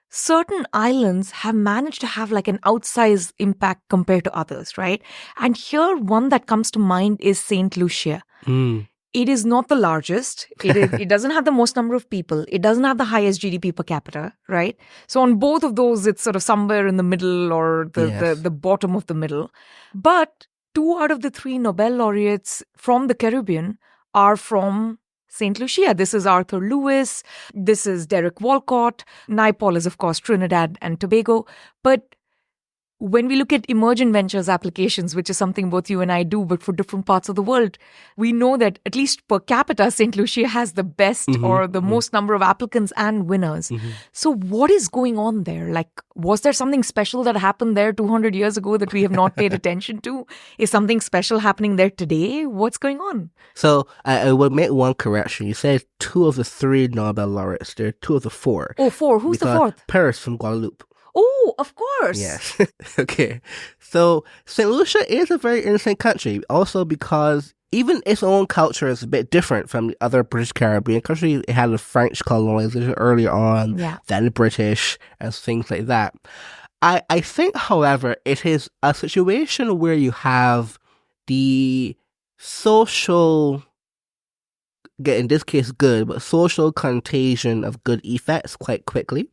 [SPEAKER 1] certain islands have managed to have like an outsized impact compared to others, right? And here, one that comes to mind is St. Lucia. It is not the largest. It doesn't have the most number of people. It doesn't have the highest GDP per capita, right? So on both of those, it's sort of somewhere in the middle or the bottom of the middle. But 2 out of the 3 Nobel laureates from the Caribbean are from St. Lucia. This is Arthur Lewis. This is Derek Walcott. Naipaul is, of course, Trinidad and Tobago. But when we look at emergent ventures applications, which is something both you and I do, but for different parts of the world, we know that at least per capita, St. Lucia has the best or the most number of applicants and winners. So what is going on there? Like, was there something special that happened there 200 years ago that we have not paid attention to? Is something special happening there today? What's going on?
[SPEAKER 2] So I will make one correction. You said 2 of the 3 Nobel laureates. There are 2 of the 4.
[SPEAKER 1] Oh, 4. Who's the 4th?
[SPEAKER 2] Paris from Guadeloupe.
[SPEAKER 1] Oh, of course.
[SPEAKER 2] Yes. Okay. So St. Lucia is a very interesting country also because even its own culture is a bit different from the other British Caribbean countries. It had the French colonization earlier on, then the British and things like that. I think, however, it is a situation where you have the social, in this case good, but social contagion of good effects quite quickly,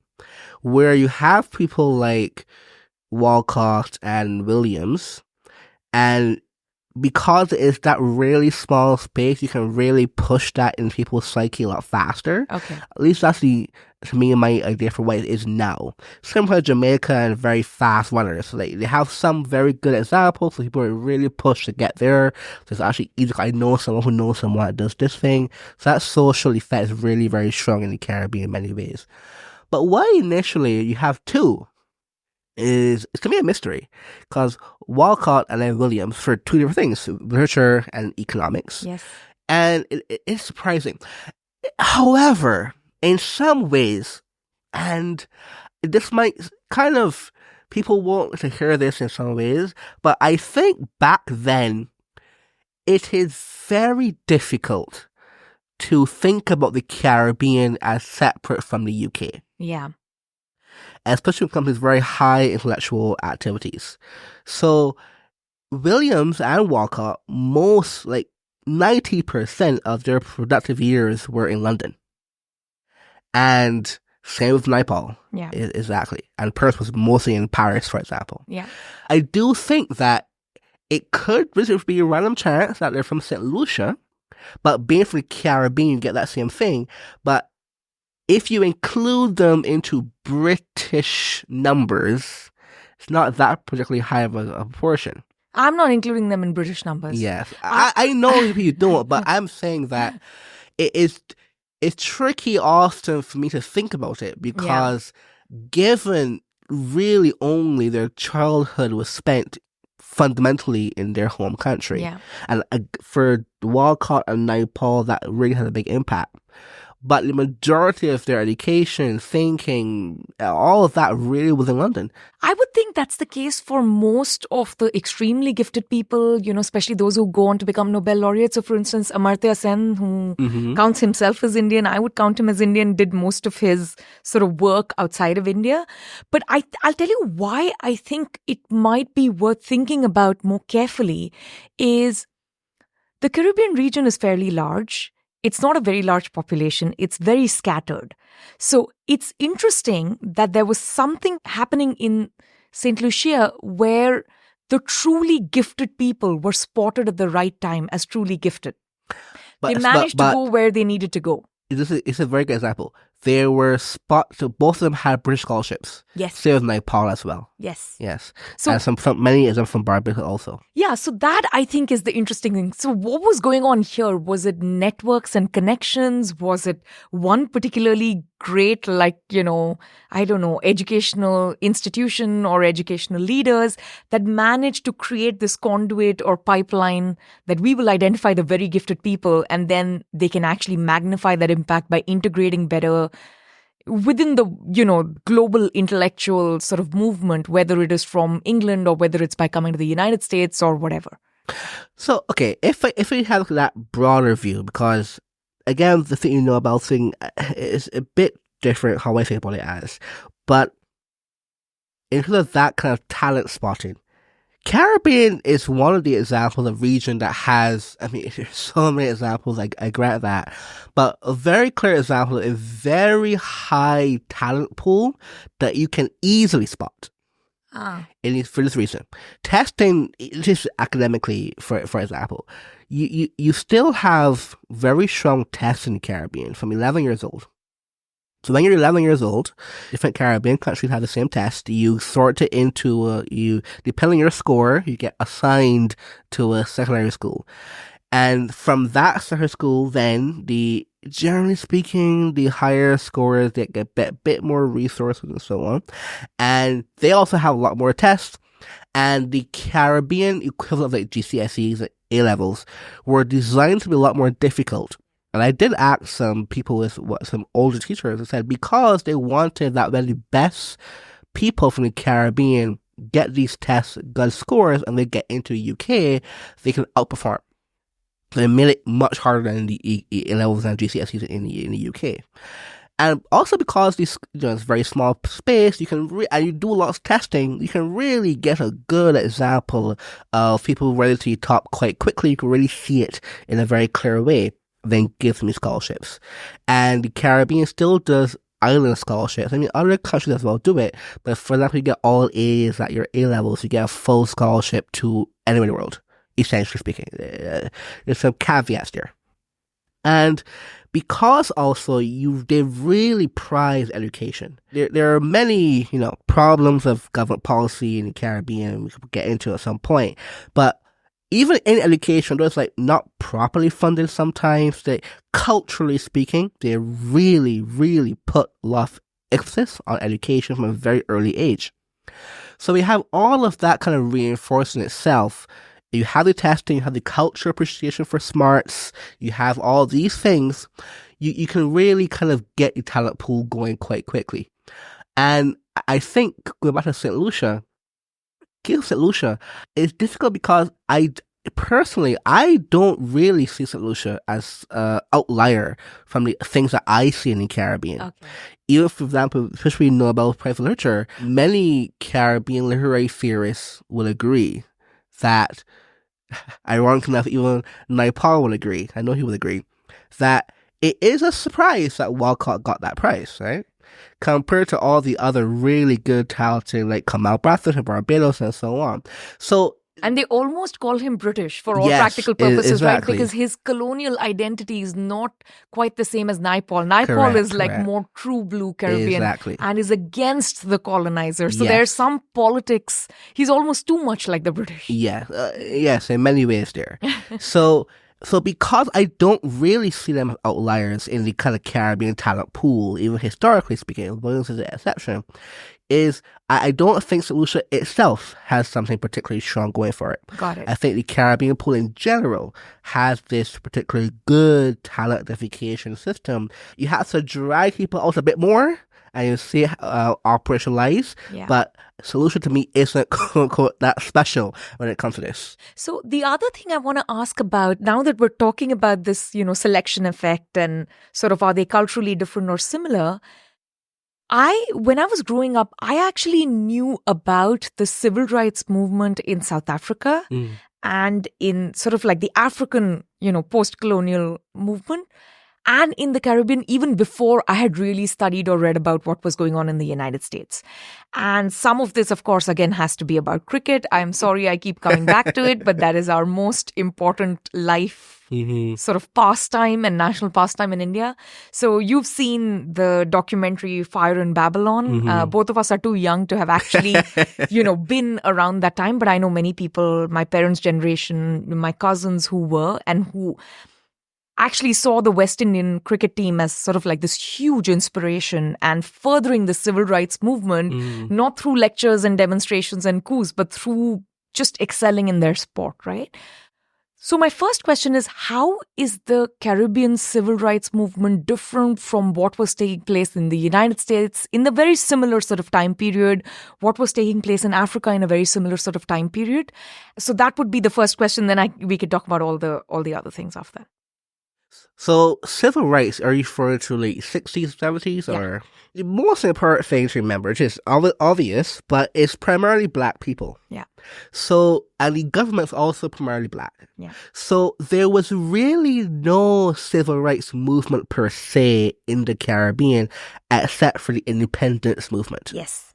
[SPEAKER 2] where you have people like Walcott and Williams, and because it is that really small space, you can really push that in people's psyche a lot faster.
[SPEAKER 1] Okay.
[SPEAKER 2] At least that's to me, my idea for what it is now. Similar to Jamaica and very fast runners. So they have some very good examples, so people are really pushed to get there. So it's actually either I know someone who knows someone that does this thing. So that social effect is really, very strong in the Caribbean in many ways. But why initially you have 2 is, to me, a mystery. Because Walcott and then Williams for 2 different things, literature and economics.
[SPEAKER 1] Yes.
[SPEAKER 2] And it's surprising. However, in some ways, and this might kind of, people won't to hear this in some ways, but I think back then, it is very difficult to think about the Caribbean as separate from the UK.
[SPEAKER 1] Yeah.
[SPEAKER 2] Especially when it comes to very high intellectual activities. So Williams and Walcott, most, like 90% of their productive years were in London. And same with Naipaul.
[SPEAKER 1] Yeah.
[SPEAKER 2] Exactly. And Peirce was mostly in Paris, for example.
[SPEAKER 1] Yeah.
[SPEAKER 2] I do think that it could be a random chance that they're from St. Lucia, but being from the Caribbean, you get that same thing. But if you include them into British numbers, it's not that particularly high of a proportion.
[SPEAKER 1] I'm not including them in British numbers.
[SPEAKER 2] Yes. I know you don't, but I'm saying that it's tricky often for me to think about it because given really only their childhood was spent fundamentally in their home country. And for Walcott and Naipaul, that really had a big impact. But the majority of their education, thinking, all of that really was in London.
[SPEAKER 1] I would think that's the case for most of the extremely gifted people, especially those who go on to become Nobel laureates. So, for instance, Amartya Sen, who counts himself as Indian, I would count him as Indian, did most of his sort of work outside of India. But I'll tell you why I think it might be worth thinking about more carefully is the Caribbean region is fairly large. It's not a very large population. It's very scattered. So it's interesting that there was something happening in St. Lucia where the truly gifted people were spotted at the right time as truly gifted. They managed to go where they needed to go.
[SPEAKER 2] It's a very good example. There were spots, so both of them had British scholarships.
[SPEAKER 1] Yes.
[SPEAKER 2] Same with Naipaul as well.
[SPEAKER 1] Yes.
[SPEAKER 2] Yes. So, and many of them from Barbados also.
[SPEAKER 1] Yeah, so that I think is the interesting thing. So what was going on here? Was it networks and connections? Was it one particularly great, educational institution or educational leaders that managed to create this conduit or pipeline that we will identify the very gifted people and then they can actually magnify that impact by integrating better within the, global intellectual sort of movement, whether it is from England or whether it's by coming to the United States or whatever.
[SPEAKER 2] So, okay, if we have that broader view, because again, the thing about thing is a bit different how I think about it as, but in terms of that kind of talent spotting, Caribbean is one of the examples of region that has, there's so many examples, I grant that, but a very clear example of a very high talent pool that you can easily spot. And it's for this reason. Testing, just academically, for example, you still have very strong tests in the Caribbean from 11 years old. So when you're 11 years old, different Caribbean countries have the same test. You sort it into, depending on your score, you get assigned to a secondary school. And from that secondary school, then, generally speaking, the higher scorers, they get a bit more resources and so on. And they also have a lot more tests. And the Caribbean equivalent of GCSEs, A-levels, were designed to be a lot more difficult. And I did ask some people some older teachers and said because they wanted that when the best people from the Caribbean get these tests, good scores, and they get into the UK, they can outperform. So they made it much harder than the A-levels and GCSEs in the UK. And also because it's a very small space, you can and you do a lot of testing, you can really get a good example of people ready to top quite quickly. You can really see it in a very clear way. Then give them scholarships. And the Caribbean still does island scholarships. Other countries as well do it, but for example, you get all A's at your A-levels, you get a full scholarship to anywhere in the world, essentially speaking. There's some caveats there. And because also they really prize education. There are many, problems of government policy in the Caribbean we could get into at some point, but even in education, though it's not properly funded sometimes, culturally speaking, they really, really put a lot of emphasis on education from a very early age. So we have all of that kind of reinforcing itself. You have the testing, you have the cultural appreciation for smarts, you have all these things. You can really kind of get your talent pool going quite quickly. And I think, going back to St. Lucia, St. Lucia is difficult because I don't really see St. Lucia as an outlier from the things that I see in the Caribbean. Okay. Even, for example, especially Nobel Prize literature, many Caribbean literary theorists will agree that, ironically enough, even Naipaul will agree, I know he will agree, that it is a surprise that Walcott got that prize, right? Compared to all the other really good talented like Kamal Brathwaite and Barbados and so on.
[SPEAKER 1] And they almost call him British for all practical purposes, exactly. Right? Because his colonial identity is not quite the same as Naipaul. Naipaul is more true blue Caribbean and is against the colonizers. So there's some politics. He's almost too much like the British.
[SPEAKER 2] Yeah, yes, in many ways there. So So because I don't really see them as outliers in the kind of Caribbean talent pool, even historically speaking, Williams is an exception, is I don't think St. Lucia itself has something particularly strong going for it.
[SPEAKER 1] Got it.
[SPEAKER 2] I think the Caribbean pool in general has this particularly good talent identification system. You have to drag people out a bit more and you see operationalize, but solution to me isn't quote unquote that special when it comes to this.
[SPEAKER 1] So the other thing I want to ask about, now that we're talking about this, selection effect and sort of are they culturally different or similar, when I was growing up, I actually knew about the civil rights movement in South Africa and in sort of like the African, post-colonial movement. And in the Caribbean, even before I had really studied or read about what was going on in the United States. And some of this, of course, again, has to be about cricket. I'm sorry I keep coming back to it, but that is our most important life sort of pastime and national pastime in India. So you've seen the documentary Fire in Babylon. Both of us are too young to have actually, been around that time. But I know many people, my parents' generation, my cousins who were and who actually saw the West Indian cricket team as sort of like this huge inspiration and furthering the civil rights movement, not through lectures and demonstrations and coups, but through just excelling in their sport, right? So my first question is, how is the Caribbean civil rights movement different from what was taking place in the United States in the very similar sort of time period, what was taking place in Africa in a very similar sort of time period? So that would be the first question. Then we could talk about all the other things after that.
[SPEAKER 2] So, civil rights, are you referring to late 60s, 70s, or? The most important thing to remember, which is obvious, but it's primarily black people.
[SPEAKER 1] Yeah.
[SPEAKER 2] So, and the government's also primarily black.
[SPEAKER 1] Yeah.
[SPEAKER 2] So, there was really no civil rights movement per se in the Caribbean, except for the independence movement.
[SPEAKER 1] Yes.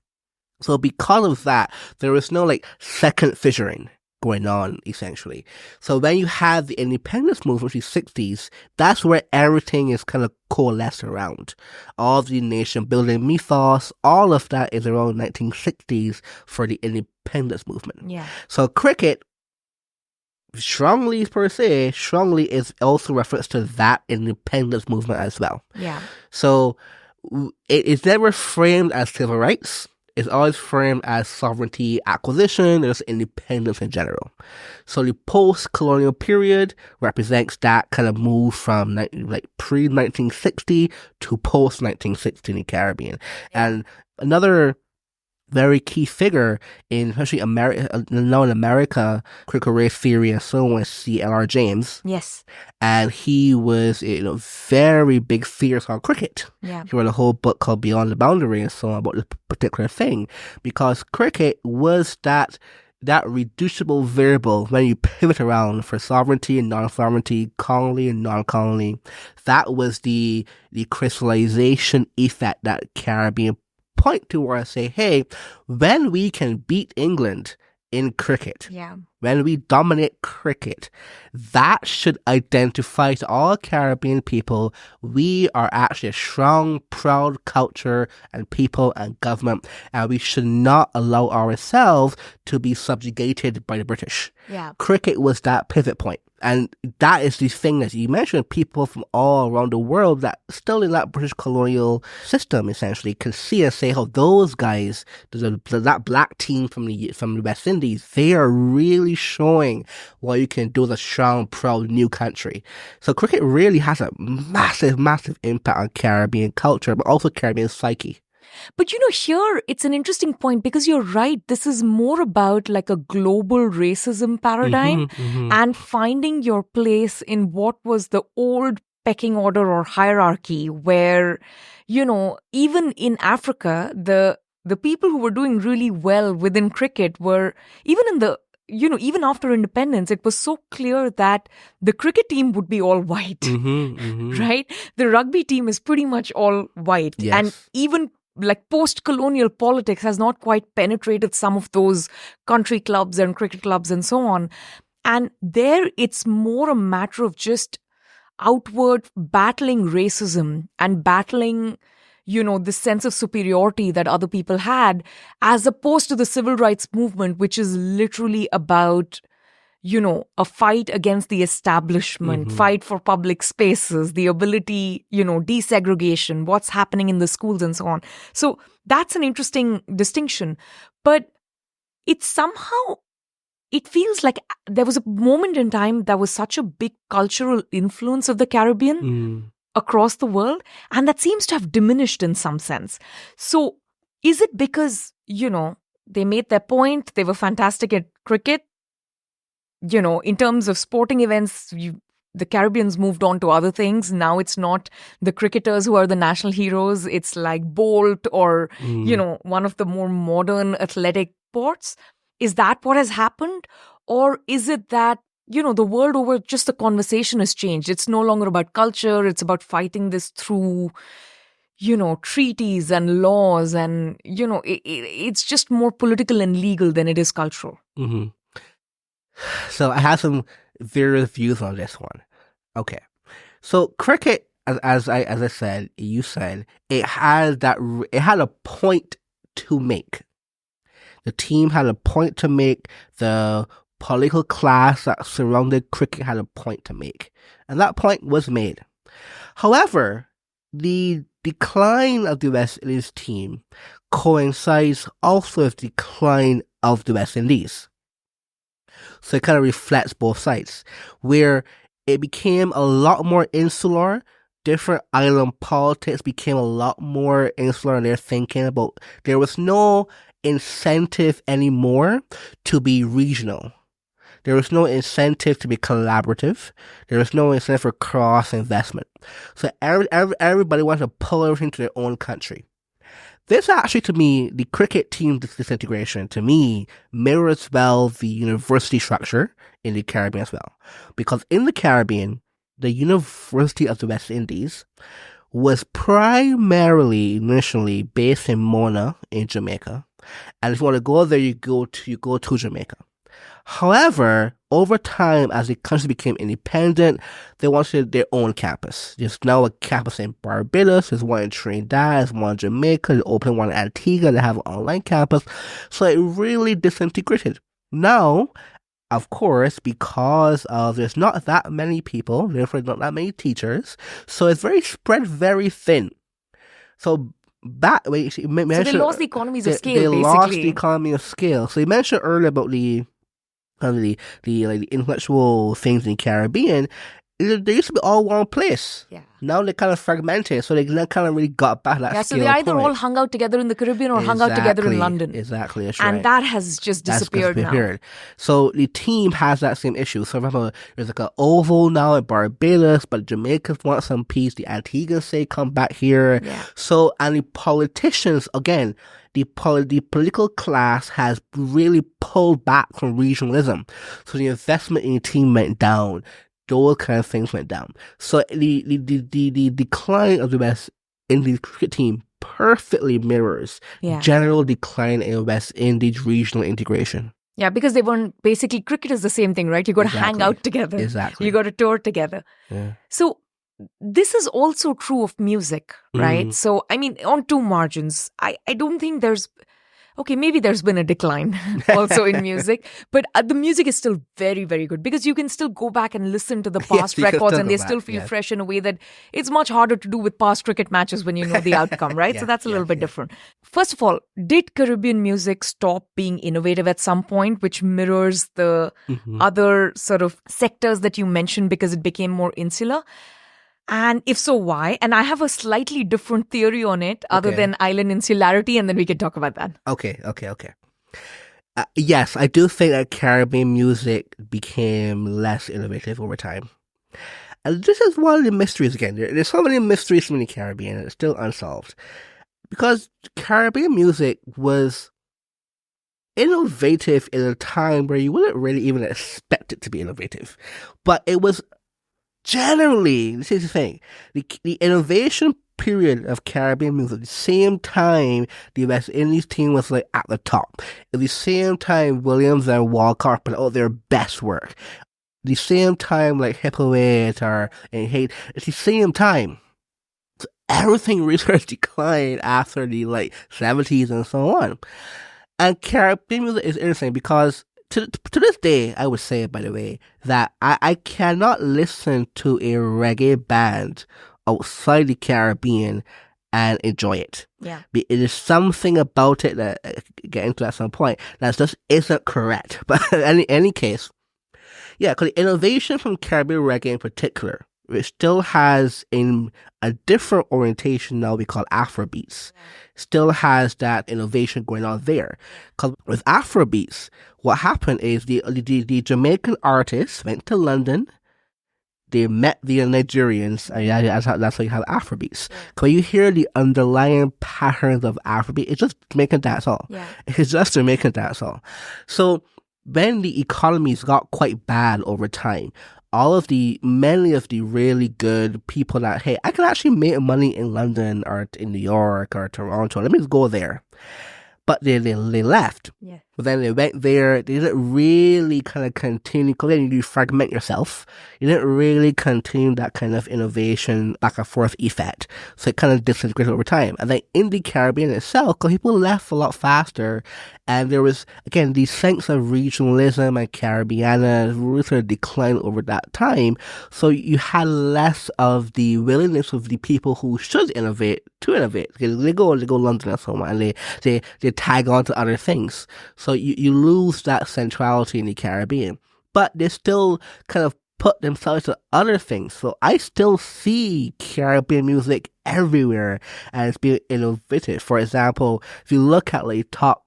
[SPEAKER 2] So, because of that, there was no second fissuring going on, essentially. So when you have the independence movement, which is 60s, that's where everything is kind of coalesced around. All the nation building mythos, all of that is around 1960s for the independence movement.
[SPEAKER 1] Yeah. So
[SPEAKER 2] cricket, strongly is also reference to that independence movement as well.
[SPEAKER 1] Yeah.
[SPEAKER 2] So it is never framed as civil rights. It's always framed as sovereignty acquisition and just independence in general. So the post-colonial period represents that kind of move from pre-1960 to post-1960 in the Caribbean. And another very key figure in especially America, critical race theory and so on, is C.L.R. James.
[SPEAKER 1] Yes.
[SPEAKER 2] And he was very big theorist on cricket.
[SPEAKER 1] Yeah.
[SPEAKER 2] He wrote a whole book called Beyond the Boundary and so on about this particular thing, because cricket was that reducible variable when you pivot around for sovereignty and non-sovereignty, colony and non-colony. That was the crystallization effect that Caribbean point to where I say, hey, when we can beat England in cricket, when we dominate cricket, that should identify to all Caribbean people we are actually a strong, proud culture and people and government, and we should not allow ourselves to be subjugated by the British.
[SPEAKER 1] Yeah.
[SPEAKER 2] Cricket was that pivot point. And that is the thing that you mentioned, people from all around the world that still in that British colonial system essentially can see and say, oh, those guys, that black team from the West Indies, they are really showing what you can do as a strong, proud new country. So cricket really has a massive, massive impact on Caribbean culture, but also Caribbean psyche.
[SPEAKER 1] But here it's an interesting point because you're right. This is more about like a global racism paradigm and finding your place in what was the old pecking order or hierarchy where, even in Africa, the people who were doing really well within cricket were, even after independence, it was so clear that the cricket team would be all white, right? The rugby team is pretty much all white.
[SPEAKER 2] Yes.
[SPEAKER 1] And even post-colonial politics has not quite penetrated some of those country clubs and cricket clubs and so on. And there it's more a matter of just outward battling racism and battling, this sense of superiority that other people had, as opposed to the civil rights movement, which is literally about, a fight against the establishment, fight for public spaces, the ability, desegregation, what's happening in the schools and so on. So that's an interesting distinction. But it feels like there was a moment in time that was such a big cultural influence of the Caribbean across the world, and that seems to have diminished in some sense. So is it because, they made their point, they were fantastic at cricket? In terms of sporting events, the Caribbeans moved on to other things. Now it's not the cricketers who are the national heroes. It's like Bolt or, one of the more modern athletic sports. Is that what has happened? Or is it that, the world over, just the conversation has changed? It's no longer about culture. It's about fighting this through, treaties and laws. And, it's just more political and legal than it is cultural.
[SPEAKER 2] Mm-hmm. So I have some various views on this one. Okay. So cricket, as I said, you said, it had a point to make. The team had a point to make. The political class that surrounded cricket had a point to make. And that point was made. However, the decline of the West Indies team coincides also with the decline of the West Indies. So it kind of reflects both sides, where it became a lot more insular. Different island politics became a lot more insular in their thinking about. There was no incentive anymore to be regional. There was no incentive to be collaborative. There was no incentive for cross investment. So everybody wanted to pull everything to their own country. This actually, to me, the cricket team disintegration, to me, mirrors well the university structure in the Caribbean as well. Because in the Caribbean, the University of the West Indies was primarily, initially, based in Mona in Jamaica. And if you want to go there, you go to Jamaica. However, over time, as the country became independent, they wanted their own campus. There's now a campus in Barbados, there's one in Trinidad, there's one in Jamaica, they opened one in Antigua, they have an online campus. So it really disintegrated. Now, of course, because there's not that many people, therefore not that many teachers, so it's spread very thin. So they
[SPEAKER 1] lost the economies of scale,
[SPEAKER 2] they
[SPEAKER 1] basically.
[SPEAKER 2] Lost the economy of scale. So you mentioned earlier about the intellectual things in the Caribbean. They used to be all one place.
[SPEAKER 1] Yeah.
[SPEAKER 2] Now they're kind of fragmented, so they kind of really got back that scale.
[SPEAKER 1] So they either all hung out together in the Caribbean or hung out together in London.
[SPEAKER 2] Exactly, that's
[SPEAKER 1] right.
[SPEAKER 2] And
[SPEAKER 1] that has just disappeared now.
[SPEAKER 2] So the team has that same issue. So remember, there's like an oval now at Barbados, but Jamaica wants some peace. The Antiguans say come back here.
[SPEAKER 1] Yeah.
[SPEAKER 2] So, and the politicians, again, the political class has really pulled back from regionalism. So the investment in the team went down. Those kind of things went down. So the decline of the West Indies cricket team perfectly mirrors general decline in West Indies regional integration.
[SPEAKER 1] Yeah, because they weren't, basically cricket is the same thing, right? You got to hang out together.
[SPEAKER 2] Exactly.
[SPEAKER 1] You got to tour together.
[SPEAKER 2] Yeah.
[SPEAKER 1] So this is also true of music, right? So, I mean, on two margins, I don't think maybe there's been a decline also in music, but the music is still very, very good because you can still go back and listen to the past records and they still feel fresh in a way that it's much harder to do with past cricket matches when you know the outcome, right? So that's a little bit different. First of all, did Caribbean music stop being innovative at some point, which mirrors the other sort of sectors that you mentioned because it became more insular? And if so, why? And I have a slightly different theory on it other than island insularity, and then we can talk about that.
[SPEAKER 2] Okay. Yes, I do think that Caribbean music became less innovative over time. And this is one of the mysteries again. There's so many mysteries in the Caribbean, and it's still unsolved. Because Caribbean music was innovative in a time where you wouldn't really even expect it to be innovative. But it was generally, this is the thing, the innovation period of Caribbean music, at the same time the West Indies team was like at the top. At the same time Williams and Walcott put out their best work. At the same time like Hippolyte and Hate, at the same time. So everything really starts to decline after the 70s and so on. And Caribbean music is interesting because to this day, I would say, by the way, that I cannot listen to a reggae band outside the Caribbean and enjoy it.
[SPEAKER 1] Yeah.
[SPEAKER 2] It is something about it that get into at some point that just isn't correct. But in any case, yeah, because the innovation from Caribbean reggae in particular, which still has in a different orientation now we call Afrobeats, still has that innovation going on there. Because with Afrobeats, what happened is the Jamaican artists went to London. They met the Nigerians, and that's how you have Afrobeats. Because you hear the underlying patterns of Afrobeat, it's just Jamaican dancehall.
[SPEAKER 1] Yeah.
[SPEAKER 2] It's just Jamaican dancehall. So when the economies got quite bad over time, many of the really good people that, hey, I can actually make money in London or in New York or Toronto, let me just go there. But they left.
[SPEAKER 1] Yeah.
[SPEAKER 2] But then they went there. They didn't really kind of continue, because then you fragment yourself. You didn't really continue that kind of innovation back and forth effect. So it kind of disintegrated over time. And then in the Caribbean itself, because people left a lot faster, and there was, again, the sense of regionalism and Caribbeana really sort of declined over that time. So you had less of the willingness of the people who should innovate to innovate. Because they go London and so on, and they tag on to other things. So you lose that centrality in the Caribbean. But they still kind of put themselves to other things. So I still see Caribbean music everywhere and it's being innovative. For example, if you look at like top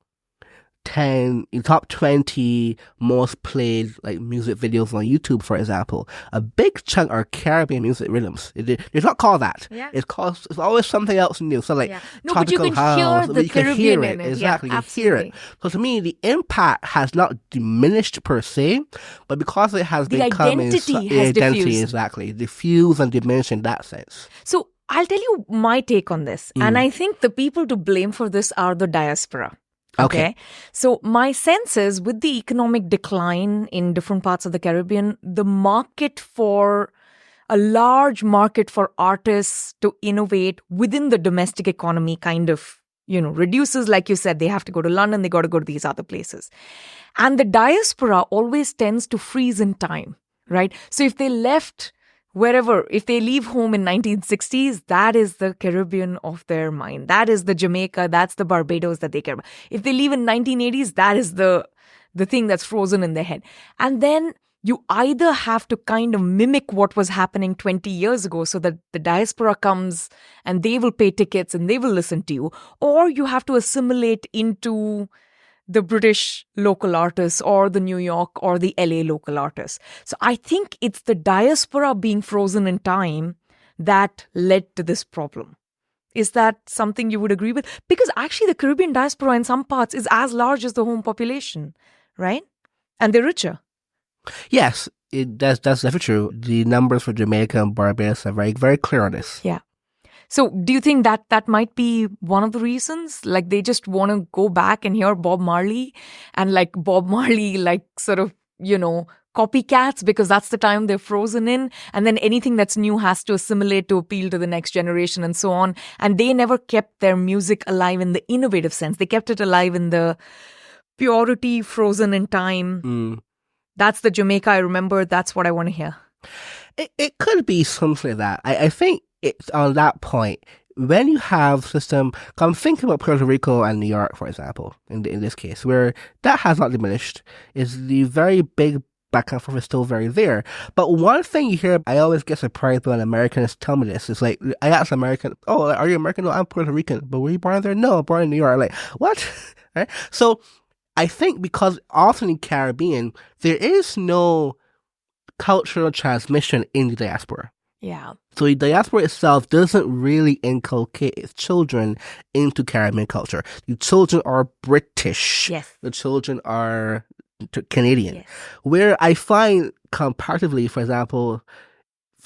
[SPEAKER 2] 20 most played like music videos on YouTube, for example, a big chunk are Caribbean music rhythms. It's not called that.
[SPEAKER 1] Yeah.
[SPEAKER 2] It's always something else new. So like
[SPEAKER 1] No, but you
[SPEAKER 2] tropical
[SPEAKER 1] can
[SPEAKER 2] house,
[SPEAKER 1] hear the Caribbean in it.
[SPEAKER 2] Exactly,
[SPEAKER 1] Yeah,
[SPEAKER 2] you hear it. So to me, the impact has not diminished per se, but because it has become
[SPEAKER 1] identity diffused.
[SPEAKER 2] Exactly, diffused and diminished in that sense.
[SPEAKER 1] So I'll tell you my take on this. And I think the people to blame for this are the diaspora. Okay. So my sense is, with the economic decline in different parts of the Caribbean, a large market for artists to innovate within the domestic economy kind of, reduces. Like you said, they have to go to London, they got to go to these other places. And the diaspora always tends to freeze in time, right? So if they left wherever, if they leave home in 1960s, that is the Caribbean of their mind. That is the Jamaica, that's the Barbados that they care about. If they leave in 1980s, that is the thing that's frozen in their head. And then you either have to kind of mimic what was happening 20 years ago so that the diaspora comes and they will pay tickets and they will listen to you, or you have to assimilate into the British local artists or the New York or the LA local artists. So I think it's the diaspora being frozen in time that led to this problem. Is that something you would agree with? Because actually the Caribbean diaspora in some parts is as large as the home population, right? And they're richer.
[SPEAKER 2] Yes, that's definitely true. The numbers for Jamaica and Barbados are very, very clear on this.
[SPEAKER 1] Yeah. So do you think that might be one of the reasons? Like they just want to go back and hear Bob Marley and like Bob Marley, like sort of, copycats, because that's the time they're frozen in. And then anything that's new has to assimilate to appeal to the next generation and so on. And they never kept their music alive in the innovative sense. They kept it alive in the purity, frozen in time. That's the Jamaica I remember. That's what I want to hear.
[SPEAKER 2] It could be something like that. I think it's on that point, when you have system, I'm thinking about Puerto Rico and New York, for example, in this case, where that has not diminished, is the very big back and forth is still very there. But one thing you hear, I always get surprised when Americans tell me this, is like, I ask American, oh, are you American? No, I'm Puerto Rican. But were you born there? No, I'm born in New York. Like, what? Right? So I think because often in Caribbean, there is no cultural transmission in the diaspora.
[SPEAKER 1] Yeah.
[SPEAKER 2] So the diaspora itself doesn't really inculcate its children into Caribbean culture. The children are British.
[SPEAKER 1] Yes.
[SPEAKER 2] The children are Canadian.
[SPEAKER 1] Yes.
[SPEAKER 2] Where I find comparatively, for example,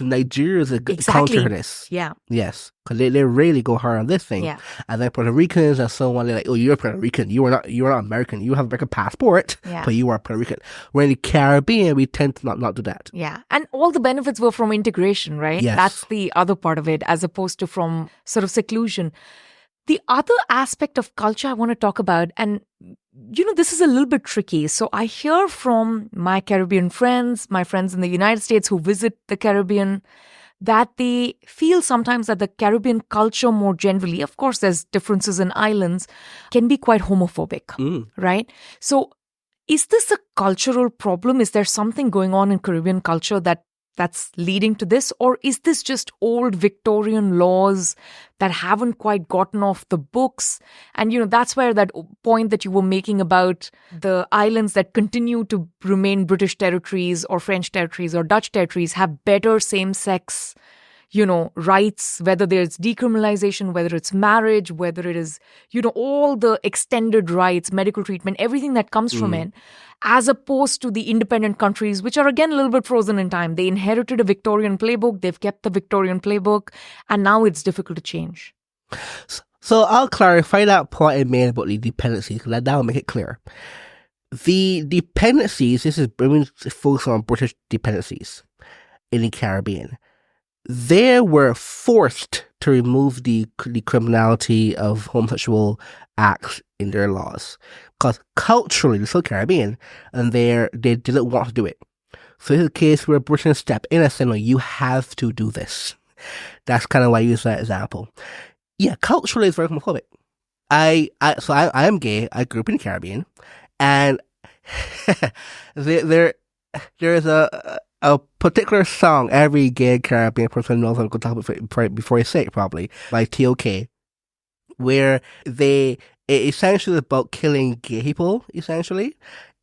[SPEAKER 2] Nigeria is a good counter to this.
[SPEAKER 1] Yeah.
[SPEAKER 2] Yes. Because they really go hard on this thing.
[SPEAKER 1] Yeah.
[SPEAKER 2] And then Puerto Ricans and so on, they're like, oh, you're Puerto Rican. You are not American. You have a American passport, but you are Puerto Rican. Where in the Caribbean, we tend to not do that.
[SPEAKER 1] Yeah. And all the benefits were from integration, right?
[SPEAKER 2] Yes.
[SPEAKER 1] That's the other part of it, as opposed to from sort of seclusion. The other aspect of culture I want to talk about, and this is a little bit tricky. So I hear from my Caribbean friends, my friends in the United States who visit the Caribbean, that they feel sometimes that the Caribbean culture more generally, of course, there's differences in islands, can be quite homophobic, right? So is this a cultural problem? Is there something going on in Caribbean culture that's leading to this? Or is this just old Victorian laws that haven't quite gotten off the books? And, that's where that point that you were making about the islands that continue to remain British territories or French territories or Dutch territories have better same-sex, rights, whether there's decriminalization, whether it's marriage, whether it is, all the extended rights, medical treatment, everything that comes from it, as opposed to the independent countries, which are again a little bit frozen in time. They inherited a Victorian playbook, they've kept the Victorian playbook, and now it's difficult to change.
[SPEAKER 2] So I'll clarify that point I made about the dependencies, because that will make it clear. The dependencies, this is focused on British dependencies in the Caribbean. They were forced to remove the criminality of homosexual acts in their laws, because culturally they're still Caribbean and they didn't want to do it. So this is a case where Britain stepped in and said, no, you have to do this. That's kind of why I use that example. Yeah, culturally it's very homophobic. I am gay. I grew up in the Caribbean, and there is a particular song every gay Caribbean person knows. I'm going to talk about before I say it, probably, by TOK, where it essentially is about killing gay people, essentially.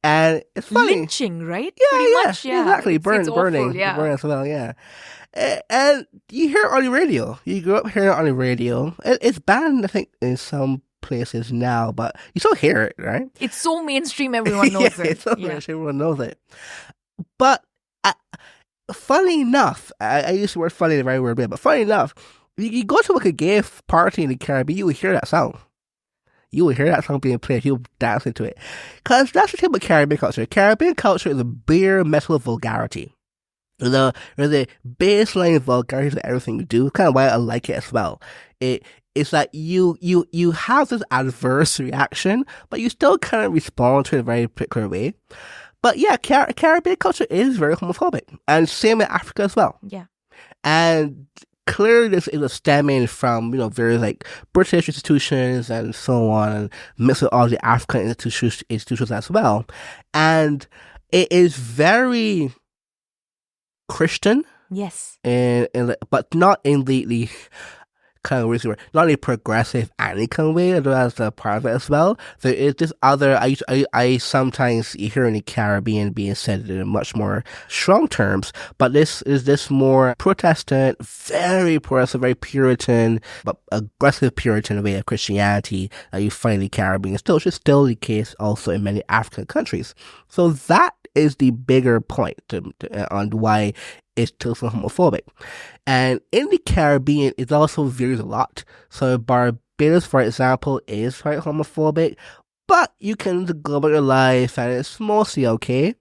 [SPEAKER 2] And it's funny.
[SPEAKER 1] Lynching, right?
[SPEAKER 2] Yeah,
[SPEAKER 1] pretty much, yeah.
[SPEAKER 2] Exactly.
[SPEAKER 1] It's
[SPEAKER 2] Burning as well, yeah. And you hear it on the radio. You grew up hearing it on the radio. It's banned, I think, in some places now, but you still hear it, right?
[SPEAKER 1] It's so mainstream, everyone knows it.
[SPEAKER 2] It's so mainstream, everyone knows it. But funny enough, I use the word funny in a very weird way, but funny enough, you go to like a gay party in the Caribbean, you will hear that song. You will hear that song being played, you'll dance into it. Because that's the thing about Caribbean culture. Caribbean culture is a bare metal vulgarity. The baseline vulgarity of everything you do. Kind of why I like it as well. It's that you have this adverse reaction, but you still kind of respond to it in a very particular way. But yeah, Caribbean culture is very homophobic, and same in Africa as well.
[SPEAKER 1] Yeah,
[SPEAKER 2] and clearly this is stemming from various like British institutions and so on, and mixed with all the African institutions as well, and it is very Christian.
[SPEAKER 1] Yes,
[SPEAKER 2] but not in the kind of weird, not a progressive any kind of way, as a part of it as well. There is this other, I sometimes hear in the Caribbean being said in much more strong terms, but this is this more Protestant, very progressive, very Puritan, but aggressive Puritan way of Christianity that you find in the Caribbean, which is still the case also in many African countries. So that is the bigger point on why it's still so homophobic. And in the Caribbean, it also varies a lot. So Barbados, for example, is quite homophobic, but you can go about your life and it's mostly okay.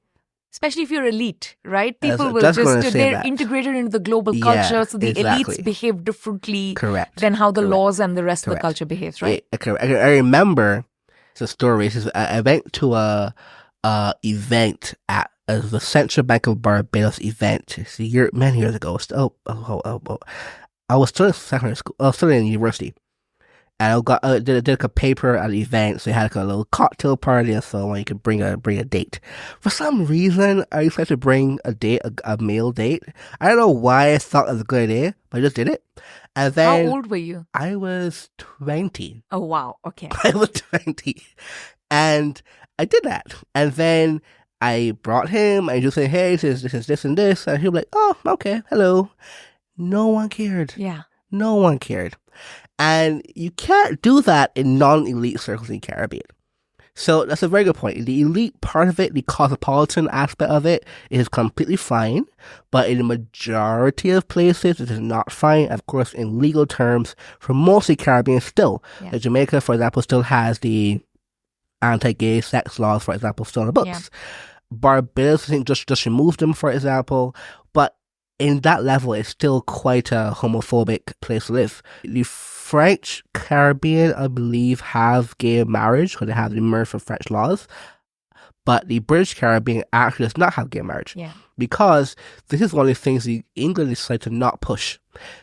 [SPEAKER 1] Especially if you're elite, right? People will they're integrated into the global culture, so the elites behave differently than how the laws and the rest of the culture behaves, right?
[SPEAKER 2] I remember the story. I went to a event at the Central Bank of Barbados event. It's many years ago. I was still in secondary school. I was still in university, and I did a paper at the event. So you had like a little cocktail party and so on. You could bring a date. For some reason, I decided to bring a male date. I don't know why I thought it was a good idea, but I just did it. And then,
[SPEAKER 1] how old were you?
[SPEAKER 2] I was 20.
[SPEAKER 1] Oh wow! Okay,
[SPEAKER 2] I was 20, and I did that, and then I brought him, and just said, hey, this is this and this, and he was like, oh, okay, hello. No one cared.
[SPEAKER 1] Yeah.
[SPEAKER 2] No one cared. And you can't do that in non-elite circles in the Caribbean. So that's a very good point. The elite part of it, the cosmopolitan aspect of it, is completely fine, but in the majority of places, it is not fine. Of course, in legal terms, for most of the Caribbean still. Yeah. Jamaica, for example, still has the anti-gay sex laws, for example, still in the books. Yeah. Barbados, I think, just removed them, for example. But in that level, it's still quite a homophobic place to live. The French Caribbean, I believe, have gay marriage, because they have emerged from French laws. But the British Caribbean actually does not have gay marriage.
[SPEAKER 1] Yeah.
[SPEAKER 2] Because this is one of the things the England decided to not push.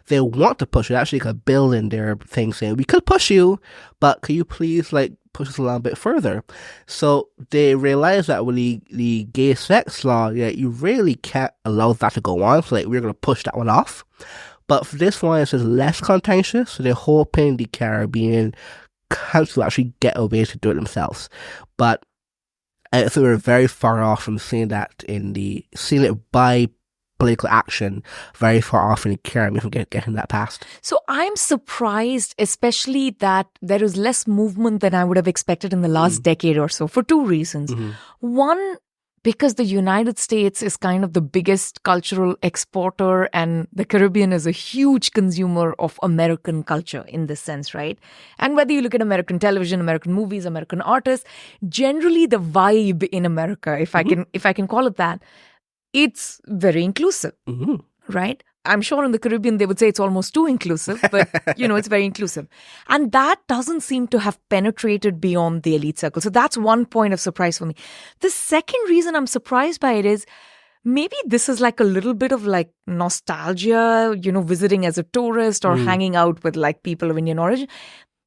[SPEAKER 2] They want to push it. Actually, a bill in their thing saying, we could push you, but could you please push us a little bit further? So they realized that with the gay sex law, you really can't allow that to go on. So we're going to push that one off. But for this one, it's just less contentious. So they're hoping the Caribbean countries will actually get a way to do it themselves. But I think we're very far off from seeing it by political action, very far off in the Caribbean from getting that passed.
[SPEAKER 1] So I'm surprised, especially that there is less movement than I would have expected in the last decade or so, for two reasons.
[SPEAKER 2] Mm-hmm.
[SPEAKER 1] One, because the United States is kind of the biggest cultural exporter, and the Caribbean is a huge consumer of American culture in this sense, right? And whether you look at American television, American movies, American artists, generally the vibe in America, if I can call it that, it's very inclusive, right? I'm sure in the Caribbean they would say it's almost too inclusive, but it's very inclusive. And that doesn't seem to have penetrated beyond the elite circle. So that's one point of surprise for me. The second reason I'm surprised by it is maybe this is like a little bit of like nostalgia, visiting as a tourist or hanging out with like people of Indian origin.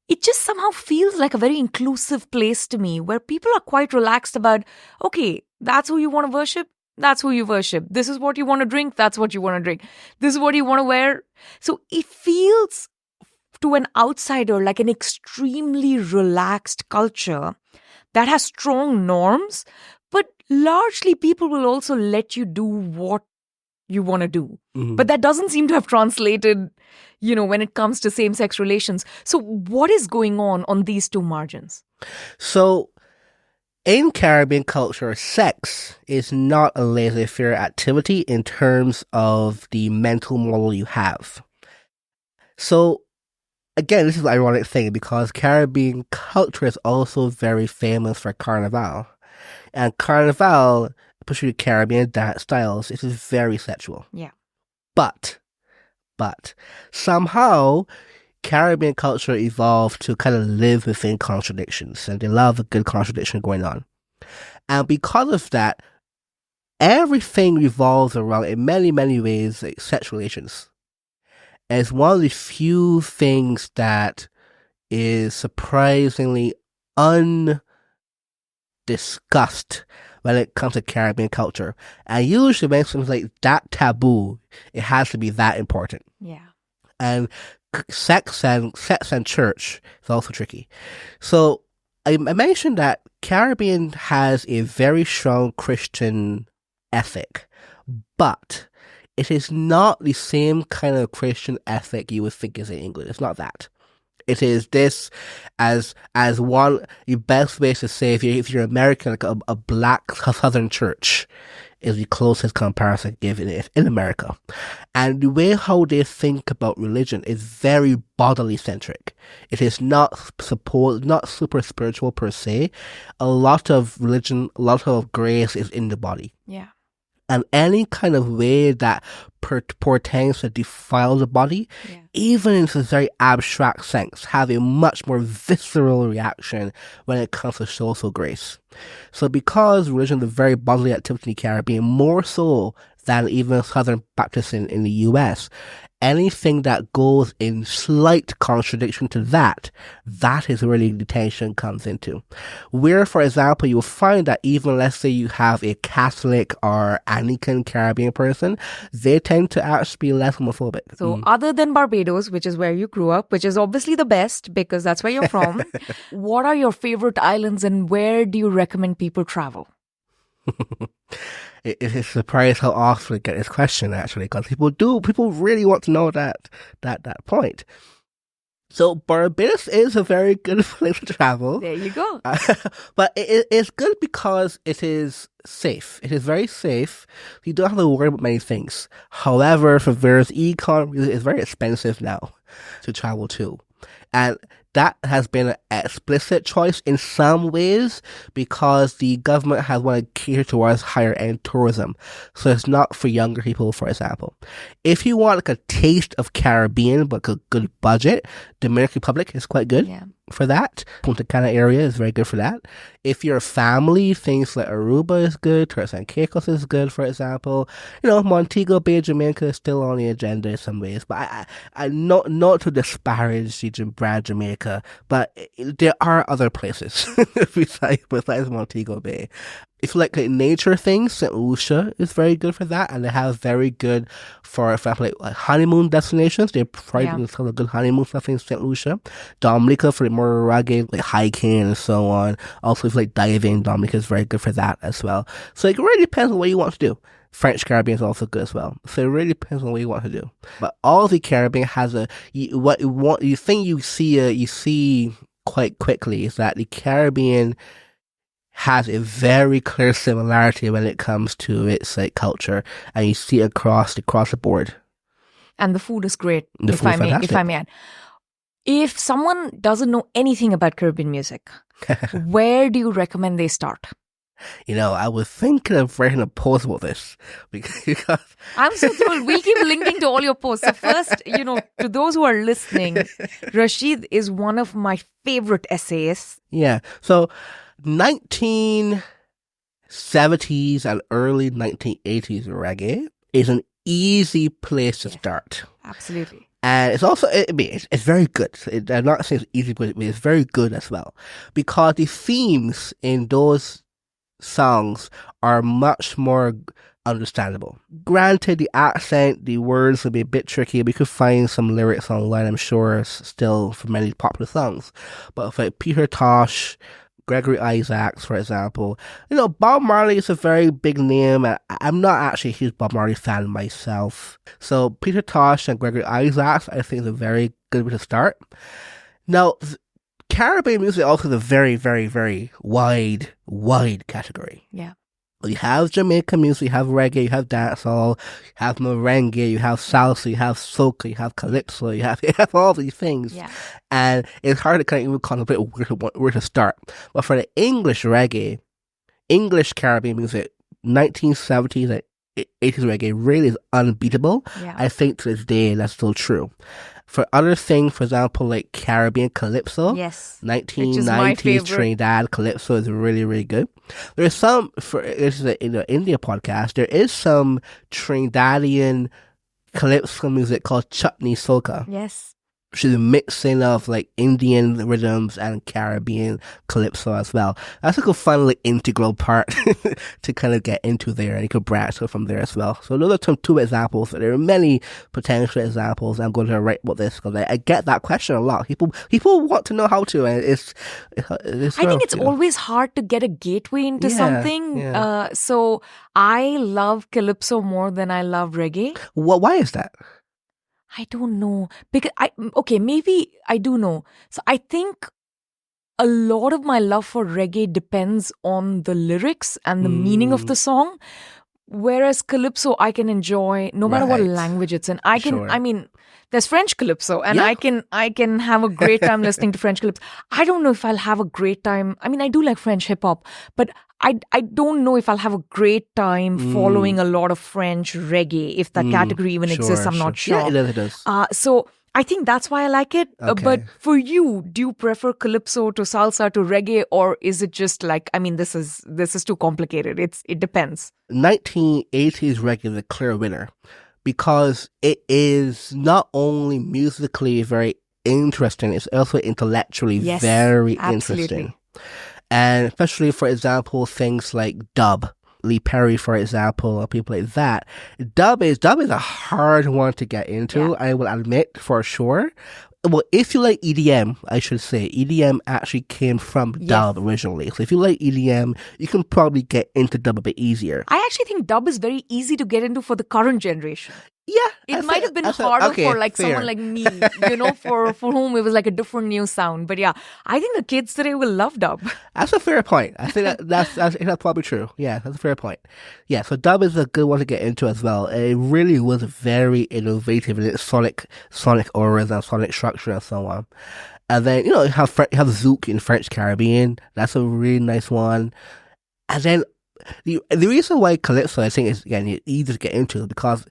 [SPEAKER 1] It just somehow feels like a very inclusive place to me, where people are quite relaxed about, okay, that's who you want to worship. That's who you worship. This is what you want to drink. That's what you want to drink. This is what you want to wear. So it feels to an outsider like an extremely relaxed culture that has strong norms, but largely people will also let you do what you want to do. Mm-hmm. But that doesn't seem to have translated, when it comes to same-sex relations. So what is going on these two margins?
[SPEAKER 2] So in Caribbean culture, sex is not a laissez-faire activity in terms of the mental model you have. So, again, this is an ironic thing, because Caribbean culture is also very famous for Carnival. And Carnival, especially Caribbean dance styles, it is very sexual.
[SPEAKER 1] Yeah.
[SPEAKER 2] But, somehow, Caribbean culture evolved to kind of live within contradictions, and they love a good contradiction going on. And because of that, everything revolves around, in many, many ways, like sex relations. It's one of the few things that is surprisingly undiscussed when it comes to Caribbean culture. And usually when something like that taboo, it has to be that important.
[SPEAKER 1] Yeah.
[SPEAKER 2] And sex and church is also tricky. So I mentioned that Caribbean has a very strong Christian ethic, but it is not the same kind of Christian ethic you would think is in England. It's not that. It is this as one, the best way to say, if you're American, like a black Southern church is the closest comparison given in America. And the way how they think about religion is very bodily centric. It is not super spiritual per se. A lot of religion, a lot of grace is in the body.
[SPEAKER 1] Yeah.
[SPEAKER 2] And any kind of way that portends to defile the body, even in a very abstract sense, have a much more visceral reaction when it comes to social grace. So because religion is a very bodily activity in the Caribbean, more so than even Southern Baptists in the US, anything that goes in slight contradiction to that is where the tension comes into. Where, for example, you'll find that even, let's say you have a Catholic or Anglican Caribbean person, they tend to actually be less homophobic.
[SPEAKER 1] So other than Barbados, which is where you grew up, which is obviously the best because that's where you're from, what are your favorite islands and where do you recommend people travel?
[SPEAKER 2] It's surprising how often I get this question, actually, because people really want to know that point. So Barbados is a very good place to travel.
[SPEAKER 1] There you go.
[SPEAKER 2] But it's good because it is safe. It is very safe. You don't have to worry about many things. However, for various econ reasons, it's very expensive now to travel to. And that has been an explicit choice in some ways because the government has wanted to cater towards higher end tourism. So it's not for younger people, for example. If you want like a taste of Caribbean but a good budget, Dominican Republic is quite good for that. Punta Cana area is very good for that. If you're a family, things like Aruba is good, Turks and Caicos is good, for example. Montego Bay, Jamaica is still on the agenda in some ways, but I not to disparage the brand Jamaica, but there are other places besides Montego Bay. If you like nature things, St. Lucia is very good for that, and they have very good, for example, like honeymoon destinations. They provide some good honeymoon stuff in St. Lucia. Dominica for the more rugged, like hiking and so on. Also, if you like diving, Dominica is very good for that as well. So it really depends on what you want to do. French Caribbean is also good as well. So it really depends on what you want to do. But all the Caribbean has you see quite quickly is that the Caribbean has a very clear similarity when it comes to its culture, and you see it across the board.
[SPEAKER 1] And the food is great, if I may add. If someone doesn't know anything about Caribbean music, where do you recommend they start?
[SPEAKER 2] I was thinking of writing a post about this because
[SPEAKER 1] I'm so thrilled. We'll keep linking to all your posts. So first, to those who are listening, Rasheed is one of my favorite essayists.
[SPEAKER 2] Yeah. So 1970s and early 1980s reggae is an easy place to start.
[SPEAKER 1] Absolutely.
[SPEAKER 2] And it's also, it's very good. I'm not saying it's easy, but it's very good as well. Because the themes in those songs are much more understandable. Granted, the accent, the words will be a bit tricky. We could find some lyrics online, I'm sure, still for many popular songs. But for Peter Tosh, Gregory Isaacs, for example, Bob Marley is a very big name. I'm not actually a huge Bob Marley fan myself. So Peter Tosh and Gregory Isaacs, I think, is a very good way to start. Now, Caribbean music also is a very, very, very wide category.
[SPEAKER 1] Yeah.
[SPEAKER 2] You have Jamaican music, you have reggae, you have dancehall, you have merengue, you have salsa, you have soca, you have calypso, you have all these things.
[SPEAKER 1] Yeah.
[SPEAKER 2] And it's hard to kind of even contemplate where to start. But for the English reggae, English Caribbean music, 1970s and 80s reggae really is unbeatable.
[SPEAKER 1] Yeah.
[SPEAKER 2] I think to this day that's still true. For other things, for example, like Caribbean Calypso, 1990s Trinidad Calypso is really, really good. There's some, this is an India podcast, there is some Trinidadian Calypso music called Chutney Soca.
[SPEAKER 1] Yes.
[SPEAKER 2] Which is a mixing of like Indian rhythms and Caribbean calypso as well. That's like a fun like integral part to kind of get into there, and you could branch out from there as well. So those are two examples. There are many potential examples. I'm going to write about this because I get that question a lot. People want to know how to, and it's
[SPEAKER 1] I think it's always hard to get a gateway into something.
[SPEAKER 2] Yeah.
[SPEAKER 1] So I love calypso more than I love reggae.
[SPEAKER 2] Why is that?
[SPEAKER 1] I don't know. Because maybe I do know. So I think a lot of my love for reggae depends on the lyrics and the meaning of the song. Whereas calypso I can enjoy no matter what language it's in. There's French calypso, and I can have a great time listening to French calypso. I don't know if I'll have a great time. I do like French hip hop, but I don't know if I'll have a great time following a lot of French reggae, if that category even exists. I'm not sure.
[SPEAKER 2] Yeah, it does.
[SPEAKER 1] So I think that's why I like it.
[SPEAKER 2] Okay.
[SPEAKER 1] But for you, do you prefer calypso to salsa to reggae, or is it just like, this is too complicated? It depends.
[SPEAKER 2] 1980s reggae is a clear winner because it is not only musically very interesting, it's also intellectually very interesting. And especially, for example, things like dub. Lee Perry, for example, or people like that. Dub is a hard one to get into, I will admit, for sure. Well, if you like EDM, I should say, EDM actually came from dub originally. So if you like EDM, you can probably get into dub a bit easier.
[SPEAKER 1] I actually think dub is very easy to get into for the current generation.
[SPEAKER 2] Yeah.
[SPEAKER 1] It might have been harder for like
[SPEAKER 2] fair.
[SPEAKER 1] someone like me, for whom it was like a different new sound. But yeah, I think the kids today will love dub.
[SPEAKER 2] That's a fair point. I think that's probably true. Yeah, that's a fair point. Yeah, so dub is a good one to get into as well. It really was very innovative in its sonic auras and sonic structure and so on. And then, you have Zouk in French Caribbean. That's a really nice one. And then the reason why Calypso, I think, is, again, easy to get into because,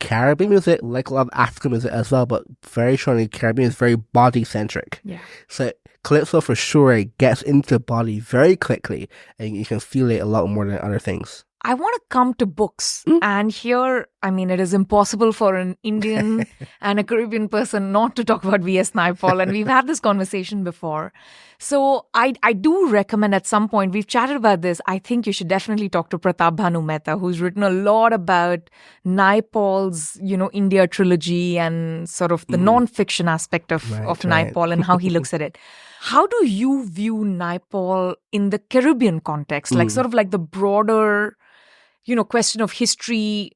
[SPEAKER 2] Caribbean music, like a lot of African music as well, but very strongly Caribbean is very body-centric.
[SPEAKER 1] Yeah.
[SPEAKER 2] So Calypso for sure gets into the body very quickly, and you can feel it a lot more than other things.
[SPEAKER 1] I want to come to books. And here, it is impossible for an Indian and a Caribbean person not to talk about V.S. Naipaul. And we've had this conversation before. So I do recommend at some point, we've chatted about this, I think you should definitely talk to Pratap Bhanu Mehta, who's written a lot about Naipaul's, India trilogy and sort of the non-fiction aspect of Naipaul and how he looks at it. How do you view Naipaul in the Caribbean context? Like sort of like the broader, question of history,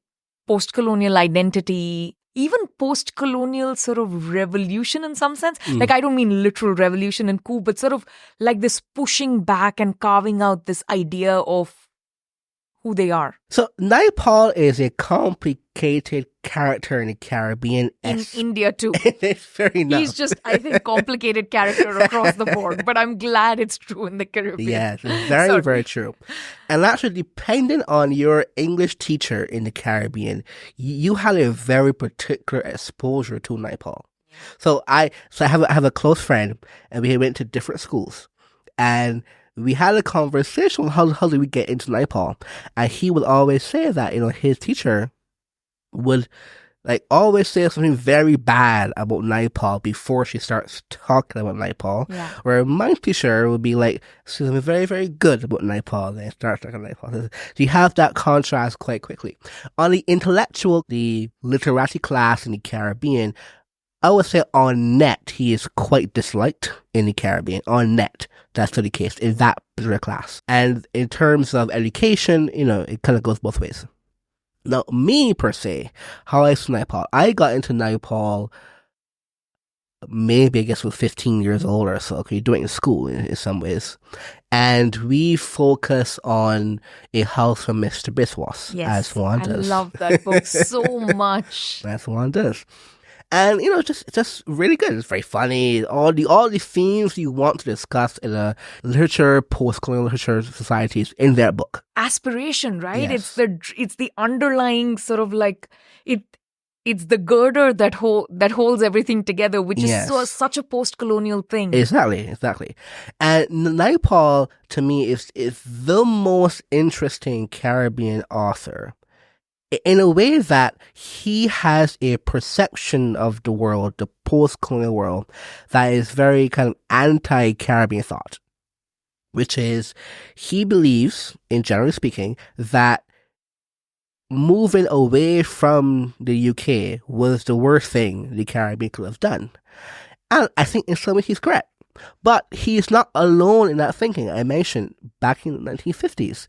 [SPEAKER 1] post-colonial identity, even post-colonial sort of revolution in some sense. Like, I don't mean literal revolution and coup, but sort of like this pushing back and carving out this idea of who they are.
[SPEAKER 2] So Naipaul is a complicated character in the Caribbean.
[SPEAKER 1] In India too.
[SPEAKER 2] It's very nice.
[SPEAKER 1] He's just, I think, complicated character across the board. But I'm glad it's true in the Caribbean.
[SPEAKER 2] Yes, very, very true. And actually, depending on your English teacher in the Caribbean, you had a very particular exposure to Naipaul. So I have a close friend, and we went to different schools, and we had a conversation on how do we get into Naipaul, and he would always say that his teacher would always say something very bad about Naipaul before she starts talking about Naipaul.
[SPEAKER 1] Yeah.
[SPEAKER 2] Where my teacher would be something very, very good about Naipaul and then start talking about Naipaul. So you have that contrast quite quickly. On the intellectual, the literary class in the Caribbean, I would say on net, he is quite disliked in the Caribbean. On net, that's the case in that particular class. And in terms of education, it kind of goes both ways. Now, me per se, how I saw Naipaul, I got into Naipaul maybe I guess was 15 years old or so. Okay, you're doing it in school in some ways. And we focus on A House from Mr. Biswas, as one does.
[SPEAKER 1] I love that book so much.
[SPEAKER 2] As one does. And, just really good. It's very funny. All the themes you want to discuss in a literature, post-colonial literature societies in their book.
[SPEAKER 1] Aspiration, right?
[SPEAKER 2] Yes.
[SPEAKER 1] It's the underlying sort of it's the girder that holds everything together, which is such a post-colonial thing.
[SPEAKER 2] Exactly. And Naipaul, to me, is the most interesting Caribbean author, in a way that he has a perception of the world, the post-colonial world, that is very kind of anti-Caribbean thought, which is he believes, in generally speaking, that moving away from the UK was the worst thing the Caribbean could have done. And I think in some ways he's correct. But he's not alone in that thinking. I mentioned back in the 1950s,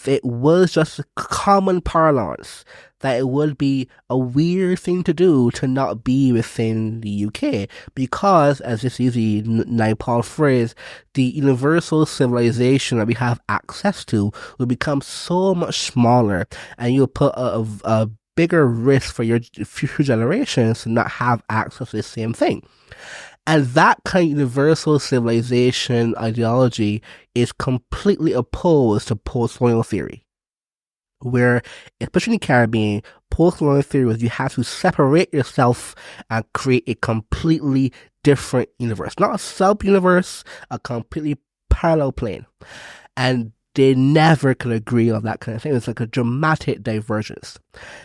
[SPEAKER 2] it was just a common parlance that it would be a weird thing to do to not be within the UK because, as this is the Naipaul phrase, the universal civilization that we have access to will become so much smaller, and you'll put a bigger risk for your future generations to not have access to the same thing. And that kind of universal civilization ideology is completely opposed to post-colonial theory, where, especially in the Caribbean, post-colonial theory was you have to separate yourself and create a completely different universe. Not a sub-universe, a completely parallel plane. And they never could agree on that kind of thing. It's like a dramatic divergence.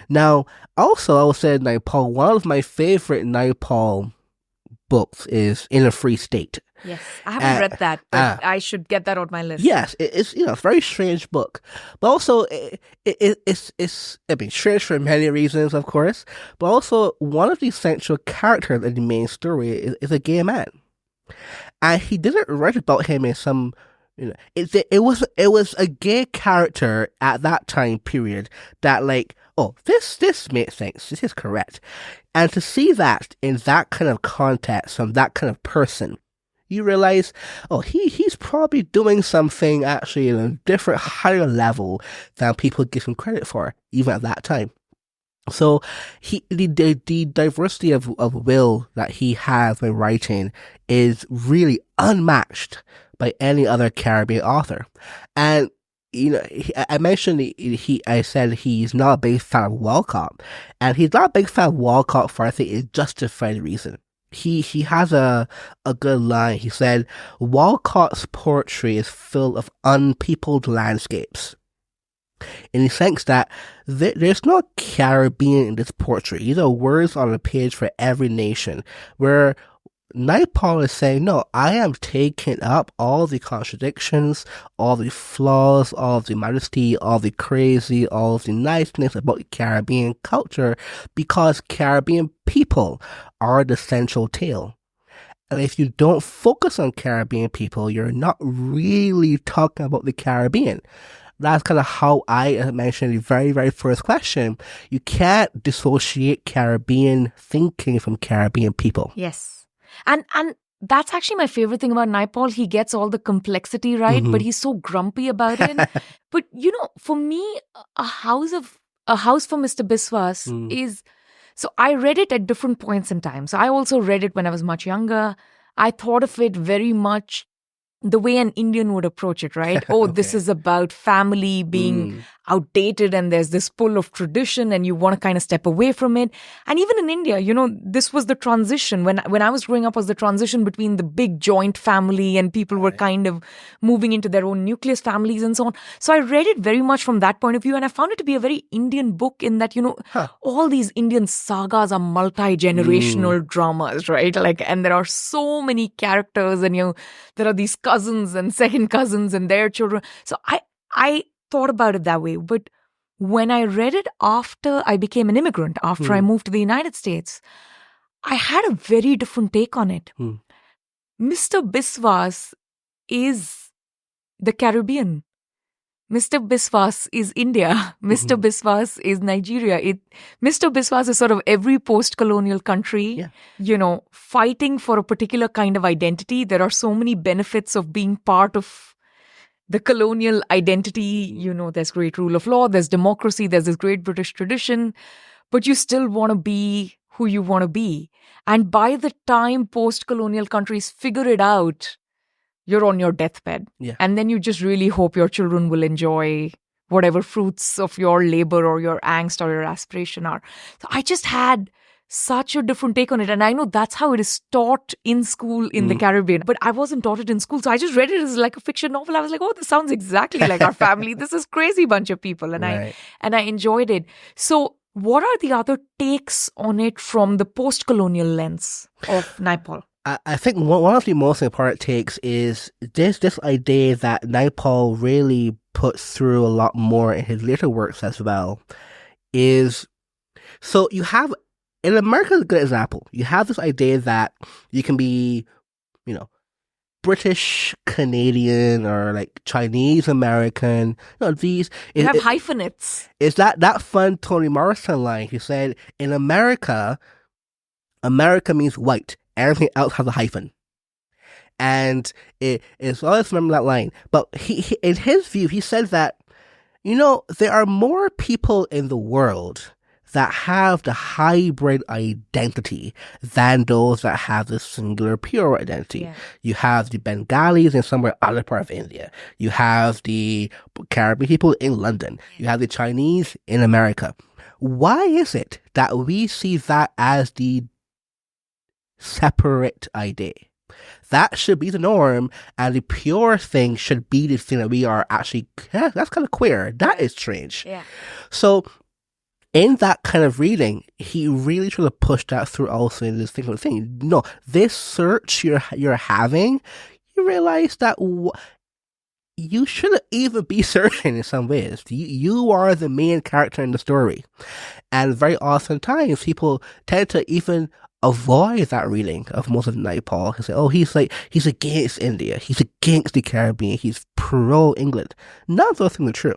[SPEAKER 2] Now, also, I would say Naipaul, one of my favorite Naipaul books is In a Free State.
[SPEAKER 1] Yes, I haven't read that, but I should get that on my list.
[SPEAKER 2] Yes, it's a very strange book, but also it's strange for many reasons, of course. But also one of the central characters in the main story is a gay man, and he didn't write about him in some. It was a gay character at that time period that this makes sense. This is correct. And to see that in that kind of context from that kind of person, you realize, he's probably doing something actually in a different, higher level than people give him credit for, even at that time. So the diversity of will that he has when writing is really unmatched by any other Caribbean author. And I mentioned I said he's not a big fan of Walcott, and he's not a big fan of Walcott for, I think, a justified reason. He has a good line. He said, Walcott's poetry is full of unpeopled landscapes. In the sense that there's no Caribbean in this poetry. These are words on a page for every nation, where Naipaul is saying, no, I am taking up all the contradictions, all the flaws, all the modesty, all the crazy, all the niceness about Caribbean culture, because Caribbean people are the central tale. And if you don't focus on Caribbean people, you're not really talking about the Caribbean. That's kind of how I mentioned in the very, very first question. You can't dissociate Caribbean thinking from Caribbean people.
[SPEAKER 1] Yes. And that's actually my favorite thing about Naipaul. He gets all the complexity right, but he's so grumpy about it. But, for me, a house for Mr. Biswas is... So I read it at different points in time. So I also read it when I was much younger. I thought of it very much the way an Indian would approach it, right? Oh, okay. This is about family being outdated and there's this pull of tradition and you want to kind of step away from it. And even in India, this was the transition. When I was growing up, was the transition between the big joint family and people were kind of moving into their own nucleus families and so on. So I read it very much from that point of view, and I found it to be a very Indian book in that, all these Indian sagas are multi-generational dramas, right? And there are so many characters, and there are these cousins and second cousins and their children. So I thought about it that way. But when I read it after I became an immigrant, after I moved to the United States, I had a very different take on it. Mr. Biswas is the Caribbean. Mr. Biswas is India. Mr. Biswas is Nigeria. Mr. Biswas is sort of every post-colonial country, fighting for a particular kind of identity. There are so many benefits of being part of the colonial identity. There's great rule of law, there's democracy, there's this great British tradition, but you still want to be who you want to be. And by the time post-colonial countries figure it out, you're on your deathbed. Yeah. And then you just really hope your children will enjoy whatever fruits of your labor or your angst or your aspiration are. So I just had such a different take on it. And I know that's how it is taught in school in the Caribbean. But I wasn't taught it in school. So I just read it as like a fiction novel. I was like, oh, this sounds exactly like our family. This is crazy bunch of people. And I enjoyed it. So what are the other takes on it from the post-colonial lens of Naipaul?
[SPEAKER 2] I think one of the most important takes is this idea that Naipaul really puts through a lot more in his later works as well. So you have, in America is a good example. You have this idea that you can be, British Canadian or like Chinese American. You
[SPEAKER 1] have hyphenates.
[SPEAKER 2] Is that fun Toni Morrison line? He said, in America means white. Everything else has a hyphen. And it's always remember that line. But he in his view, he said that, there are more people in the world that have the hybrid identity than those that have the singular pure identity. Yeah. You have the Bengalis in somewhere other part of India. You have the Caribbean people in London. You have the Chinese in America. Why is it that we see that as the separate idea? That should be the norm, and the pure thing should be the thing that we are actually, that's kind of queer. That is strange. Yeah. So in that kind of reading, he really tried to push that through also in this thing. No, this search you're having, you realize that you shouldn't even be searching in some ways. You are the main character in the story. And very often times people tend to even avoid that reading of most of Naipaul. He say, oh, he's against India. He's against the Caribbean. He's pro-England. None of those things are true.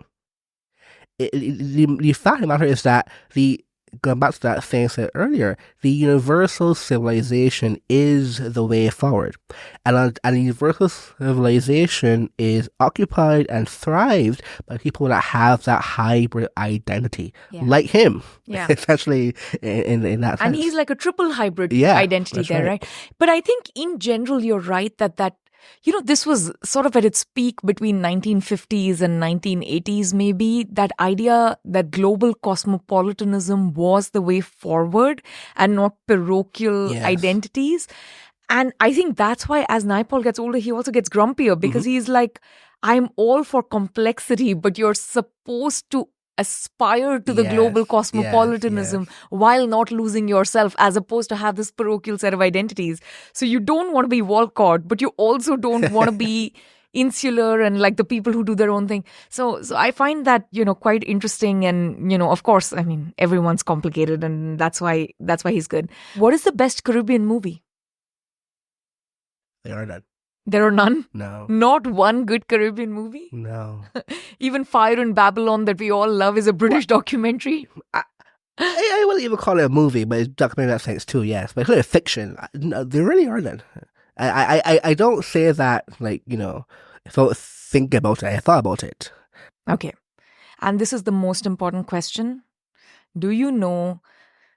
[SPEAKER 2] The fact of the matter is that the going back to that thing I said earlier, the universal civilization is the way forward. And a universal civilization is occupied and thrived by people that have that hybrid identity, like him, essentially in that sense.
[SPEAKER 1] And he's like a triple hybrid identity there, right? But I think in general, you're right that this was sort of at its peak between 1950s and 1980s, maybe. That idea that global cosmopolitanism was the way forward and not parochial identities. And I think that's why as Naipaul gets older, he also gets grumpier because he's like, I'm all for complexity, but you're supposed to aspire to the global cosmopolitanism while not losing yourself, as opposed to have this parochial set of identities. So you don't want to be Walcott, but you also don't want to be insular and like the people who do their own thing. So I find that, quite interesting. And, of course, I mean, everyone's complicated and that's why he's good. What is the best Caribbean movie?
[SPEAKER 2] There are none.
[SPEAKER 1] There are none?
[SPEAKER 2] No.
[SPEAKER 1] Not one good Caribbean movie?
[SPEAKER 2] No.
[SPEAKER 1] Even Fire in Babylon that we all love is a British documentary.
[SPEAKER 2] I wouldn't even call it a movie, but it's documentary in that sense too, yes. But it's like fiction. No, there really are none. I don't say that, if I think about it, I thought about it.
[SPEAKER 1] Okay. And this is the most important question. Do you know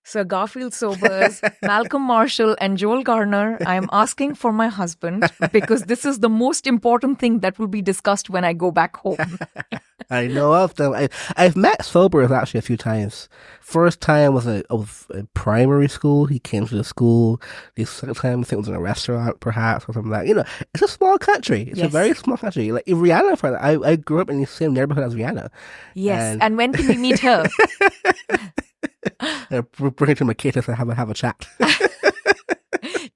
[SPEAKER 1] Sir Garfield Sobers, Malcolm Marshall, and Joel Garner? I am asking for my husband because this is the most important thing that will be discussed when I go back home.
[SPEAKER 2] I know of them. I've met Sobers actually a few times. First time was a primary school. He came to the school. The second time I think it was in a restaurant, perhaps, or something like that. It's a small country. It's a very small country. Like Rihanna, for that, I grew up in the same neighborhood as Rihanna.
[SPEAKER 1] Yes, and when can we meet her?
[SPEAKER 2] Bring her to Mercatus and have a chat.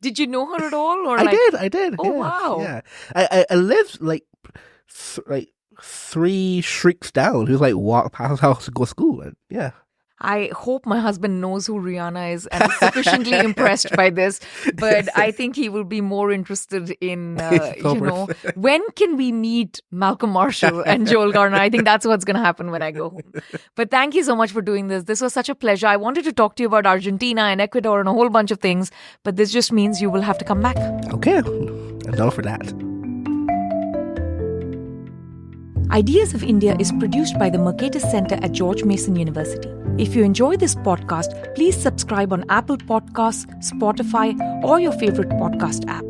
[SPEAKER 1] Did you know her at all? Or
[SPEAKER 2] I did.
[SPEAKER 1] Oh, wow.
[SPEAKER 2] Yeah. I lived like 3 streets down. He was like walk past his house to go to school. And, yeah.
[SPEAKER 1] I hope my husband knows who Rihanna is and is sufficiently impressed by this. But I think he will be more interested in, when can we meet Malcolm Marshall and Joel Garner? I think that's what's going to happen when I go home. But thank you so much for doing this. This was such a pleasure. I wanted to talk to you about Argentina and Ecuador and a whole bunch of things. But this just means you will have to come back.
[SPEAKER 2] Okay. I'm down for that.
[SPEAKER 1] Ideas of India is produced by the Mercatus Center at George Mason University. If you enjoy this podcast, please subscribe on Apple Podcasts, Spotify, or your favorite podcast app.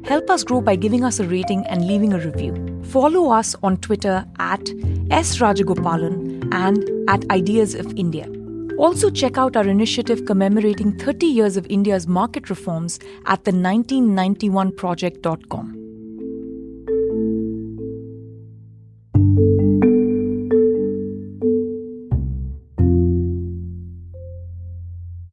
[SPEAKER 1] Help us grow by giving us a rating and leaving a review. Follow us on Twitter at @SRajagopalan and at Ideas of India. Also check out our initiative commemorating 30 years of India's market reforms at the 1991project.com.